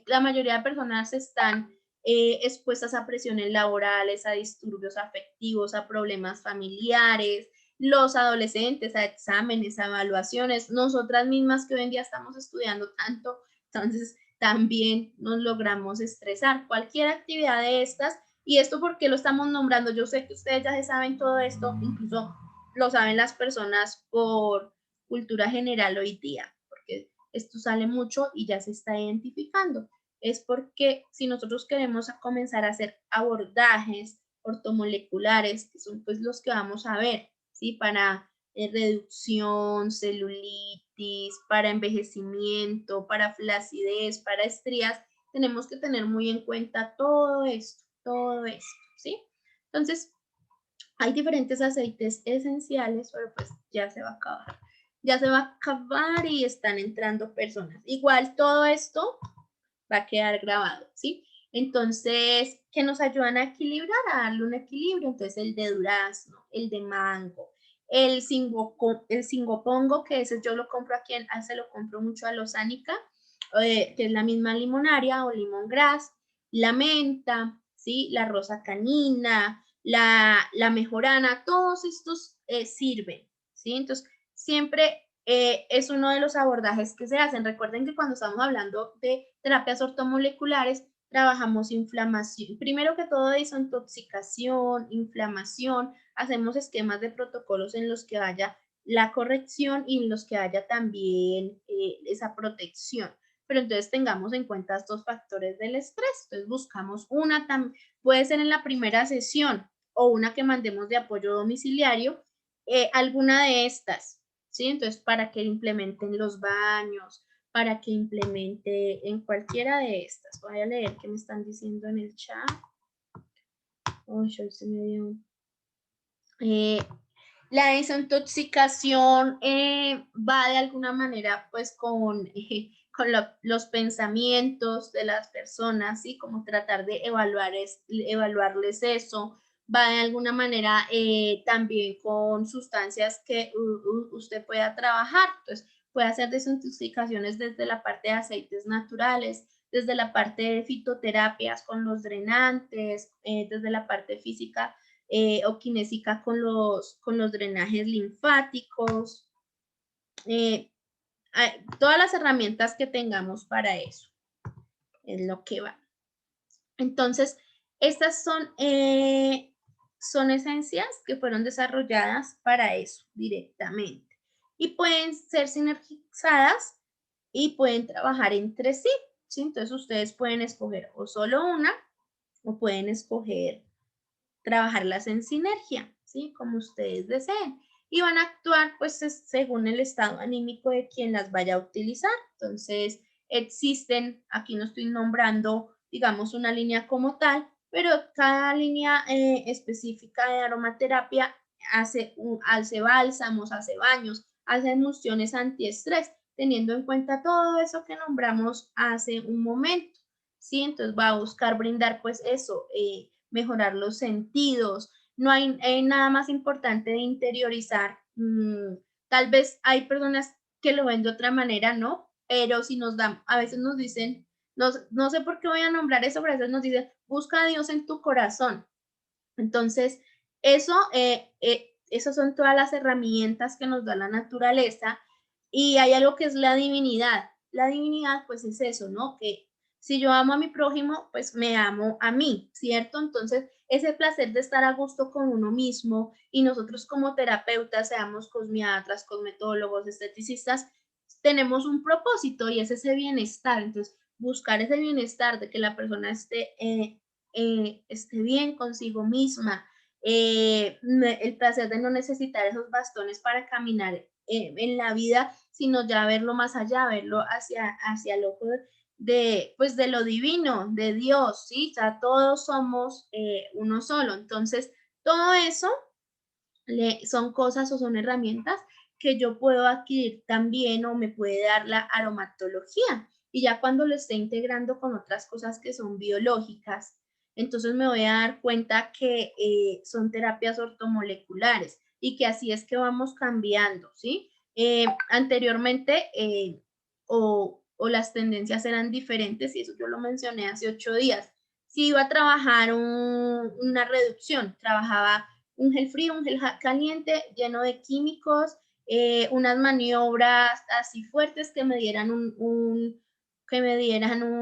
la mayoría de personas están expuestas a presiones laborales, a disturbios afectivos, a problemas familiares, los adolescentes a exámenes, a evaluaciones, nosotras mismas que hoy en día estamos estudiando tanto, entonces también nos logramos estresar. Cualquier actividad de estas, y esto porque lo estamos nombrando, yo sé que ustedes ya se saben todo esto, incluso lo saben las personas por cultura general hoy día, porque esto sale mucho y ya se está identificando. Es porque si nosotros queremos comenzar a hacer abordajes ortomoleculares, que son pues los que vamos a ver, ¿sí? Para reducción, celulitis, para envejecimiento, para flacidez, para estrías, tenemos que tener muy en cuenta todo esto, ¿sí? Entonces, hay diferentes aceites esenciales, pero pues ya se va a acabar. Ya se va a acabar y están entrando personas. Igual todo esto va a quedar grabado, ¿sí? Entonces, que nos ayudan a equilibrar, a darle un equilibrio. Entonces, el de durazno, el de mango, el singopongo, que ese yo lo compro aquí, se lo compro mucho a Losánica, que es la misma limonaria o lemongrass, la menta, ¿sí? La rosa canina, la mejorana, todos estos sirven, ¿sí? Entonces, siempre es uno de los abordajes que se hacen. Recuerden que cuando estamos hablando de terapias ortomoleculares, trabajamos inflamación. Primero que todo, desintoxicación, inflamación, hacemos esquemas de protocolos en los que haya la corrección y en los que haya también esa protección. Pero entonces tengamos en cuenta estos factores del estrés. Entonces buscamos una, puede ser en la primera sesión o una que mandemos de apoyo domiciliario, alguna de estas, ¿sí? Entonces, para que implementen los baños, para que implemente en cualquiera de estas. Voy a leer qué me están diciendo en el chat. Uy, se me dio. La desintoxicación va de alguna manera pues con los pensamientos de las personas, ¿sí? Como tratar de evaluarles eso. Va de alguna manera también con sustancias que usted pueda trabajar. Entonces, puede hacer desintoxicaciones desde la parte de aceites naturales, desde la parte de fitoterapias con los drenantes, desde la parte física o kinésica con los drenajes linfáticos, todas las herramientas que tengamos para eso, es lo que va. Entonces, estas son esencias que fueron desarrolladas para eso directamente y pueden ser sinergizadas y pueden trabajar entre sí. ¿sí? Entonces ustedes pueden escoger o solo una o pueden escoger trabajarlas en sinergia, ¿sí? Como ustedes deseen. Y van a actuar pues según el estado anímico de quien las vaya a utilizar. Entonces existen, aquí no estoy nombrando, digamos, una línea como tal, pero cada línea específica de aromaterapia hace bálsamos, hace baños, hace emulsiones antiestrés, teniendo en cuenta todo eso que nombramos hace un momento, ¿sí? Entonces va a buscar brindar pues eso, mejorar los sentidos. No hay nada más importante de interiorizar. Tal vez hay personas que lo ven de otra manera, ¿no? Pero si nos dan, a veces nos dicen, no sé por qué voy a nombrar eso, pero a veces nos dicen, busca a Dios en tu corazón. Entonces, esas son todas las herramientas que nos da la naturaleza y hay algo que es la divinidad. La divinidad, pues es eso, ¿no? Que si yo amo a mi prójimo, pues me amo a mí, ¿cierto? Entonces, ese placer de estar a gusto con uno mismo y nosotros como terapeutas, seamos cosmiatras, cosmetólogos, esteticistas, tenemos un propósito y es ese bienestar. Entonces, buscar ese bienestar de que la persona esté bien consigo misma, el placer de no necesitar esos bastones para caminar en la vida, sino ya verlo más allá, verlo hacia el ojo pues de lo divino, de Dios, ¿sí? O sea, todos somos uno solo. Entonces, todo eso son cosas o son herramientas que yo puedo adquirir también o me puede dar la aromatología. Y ya cuando lo esté integrando con otras cosas que son biológicas, entonces me voy a dar cuenta que son terapias ortomoleculares y que así es que vamos cambiando, ¿sí? Anteriormente, o las tendencias eran diferentes, y eso yo lo mencioné hace 8 días. Si iba a trabajar una reducción, trabajaba un gel frío, un gel caliente, lleno de químicos, unas maniobras así fuertes que me dieran un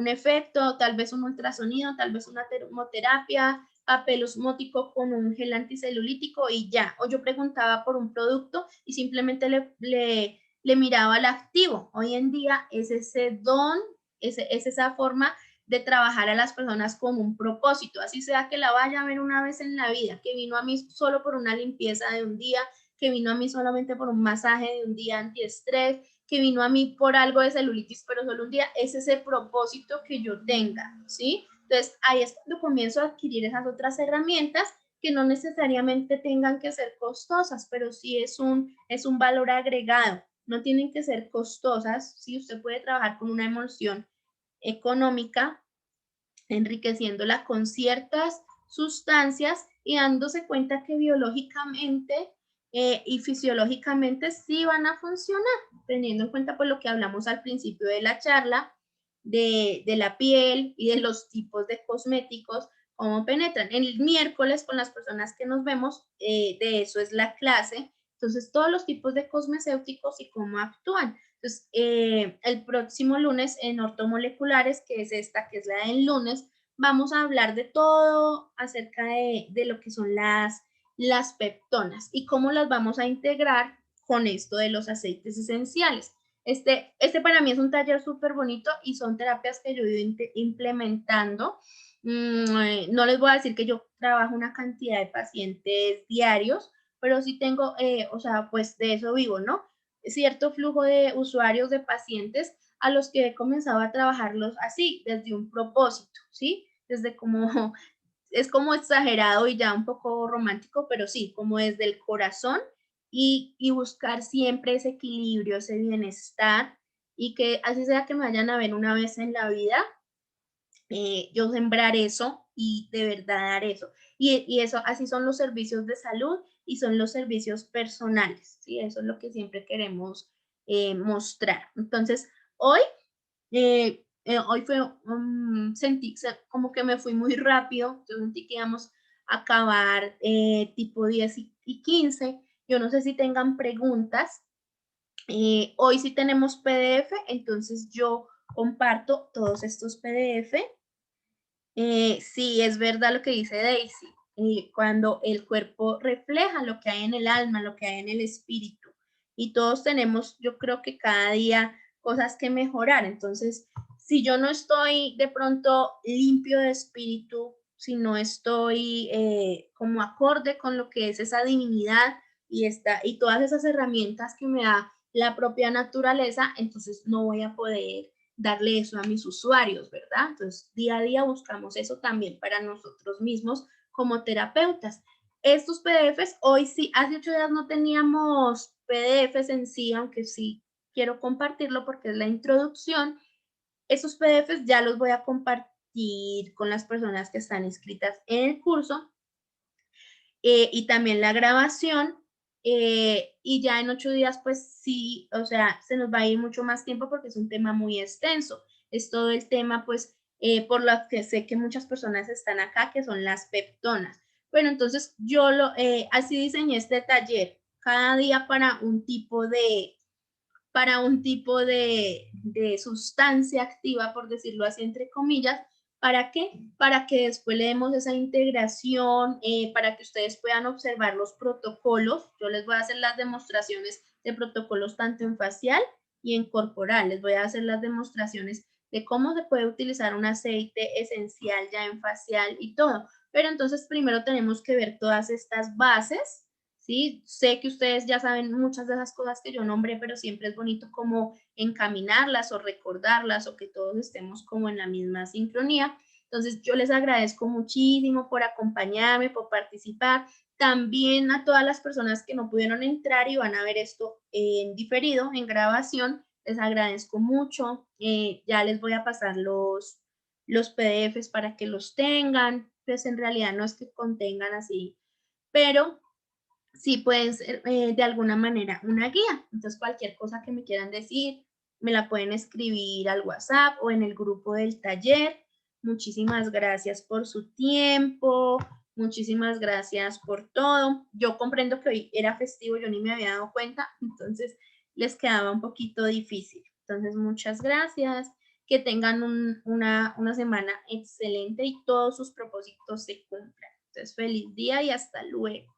efecto, tal vez un ultrasonido, tal vez una termoterapia, papel osmótico con un gel anticelulítico y ya. O yo preguntaba por un producto y simplemente le miraba el activo. Hoy en día es ese don, es esa forma de trabajar a las personas con un propósito, así sea que la vaya a ver una vez en la vida, que vino a mí solo por una limpieza de un día, que vino a mí solamente por un masaje de un día antiestrés, que vino a mí por algo de celulitis, pero solo un día, es ese propósito que yo tenga, ¿sí? Entonces, ahí es cuando comienzo a adquirir esas otras herramientas que no necesariamente tengan que ser costosas, pero sí es un valor agregado. No tienen que ser costosas, ¿sí? Usted puede trabajar con una emulsión económica, enriqueciéndola con ciertas sustancias y dándose cuenta que biológicamente y fisiológicamente sí van a funcionar, teniendo en cuenta pues lo que hablamos al principio de la charla, de la piel y de los tipos de cosméticos, cómo penetran. El miércoles con las personas que nos vemos, de eso es la clase, entonces todos los tipos de cosmecéuticos y cómo actúan. Entonces, el próximo lunes en ortomoleculares, que es esta, que es la del lunes, vamos a hablar de todo acerca de lo que son las peptonas y cómo las vamos a integrar con esto de los aceites esenciales. Este para mí es un taller súper bonito y son terapias que yo he ido implementando. No les voy a decir que yo trabajo una cantidad de pacientes diarios, pero sí tengo, o sea, pues de eso vivo, ¿no? Cierto flujo de usuarios, de pacientes a los que he comenzado a trabajarlos así, desde un propósito, ¿sí? Desde como, es como exagerado y ya un poco romántico, pero sí, como desde el corazón y buscar siempre ese equilibrio, ese bienestar y que así sea que me vayan a ver una vez en la vida, yo sembrar eso y de verdad dar eso. Y eso, así son los servicios de salud y son los servicios personales, ¿sí? Eso es lo que siempre queremos mostrar. Entonces, hoy fue, sentí como que me fui muy rápido, yo sentí que íbamos a acabar tipo 10 y 15. Yo no sé si tengan preguntas. Hoy sí tenemos PDF, entonces yo comparto todos estos PDF. Sí, es verdad lo que dice Daisy. Cuando el cuerpo refleja lo que hay en el alma, lo que hay en el espíritu. Y todos tenemos, yo creo que cada día, cosas que mejorar. Entonces, si yo no estoy de pronto limpio de espíritu, si no estoy como acorde con lo que es esa divinidad y todas esas herramientas que me da la propia naturaleza, entonces no voy a poder darle eso a mis usuarios, ¿verdad? Entonces, día a día buscamos eso también para nosotros mismos como terapeutas. Estos PDFs, hoy sí, hace 8 días no teníamos PDFs en sí, aunque sí quiero compartirlo porque es la introducción. Esos PDFs ya los voy a compartir con las personas que están inscritas en el curso y también la grabación. Y ya en 8 días, pues sí, o sea, se nos va a ir mucho más tiempo porque es un tema muy extenso. Es todo el tema, pues, por lo que sé que muchas personas están acá, que son las peptonas. Bueno, entonces yo así diseñé este taller, cada día para un tipo de sustancia activa, por decirlo así, entre comillas. ¿Para qué? Para que después le demos esa integración, para que ustedes puedan observar los protocolos. Yo les voy a hacer las demostraciones de protocolos tanto en facial y en corporal. Les voy a hacer las demostraciones de cómo se puede utilizar un aceite esencial ya en facial y todo. Pero entonces primero tenemos que ver todas estas bases. ¿Sí? Sé que ustedes ya saben muchas de esas cosas que yo nombré, pero siempre es bonito como encaminarlas o recordarlas o que todos estemos como en la misma sincronía. Entonces, yo les agradezco muchísimo por acompañarme, por participar. También a todas las personas que no pudieron entrar y van a ver esto en diferido, en grabación, les agradezco mucho. Ya les voy a pasar los PDFs para que los tengan. Pues en realidad no es que contengan así, pero sí pueden ser de alguna manera una guía. Entonces, cualquier cosa que me quieran decir, me la pueden escribir al WhatsApp o en el grupo del taller. Muchísimas gracias por su tiempo, muchísimas gracias por todo. Yo comprendo que hoy era festivo, yo ni me había dado cuenta, entonces les quedaba un poquito difícil. Entonces, muchas gracias. Que tengan una semana excelente y todos sus propósitos se cumplan. Entonces, feliz día y hasta luego.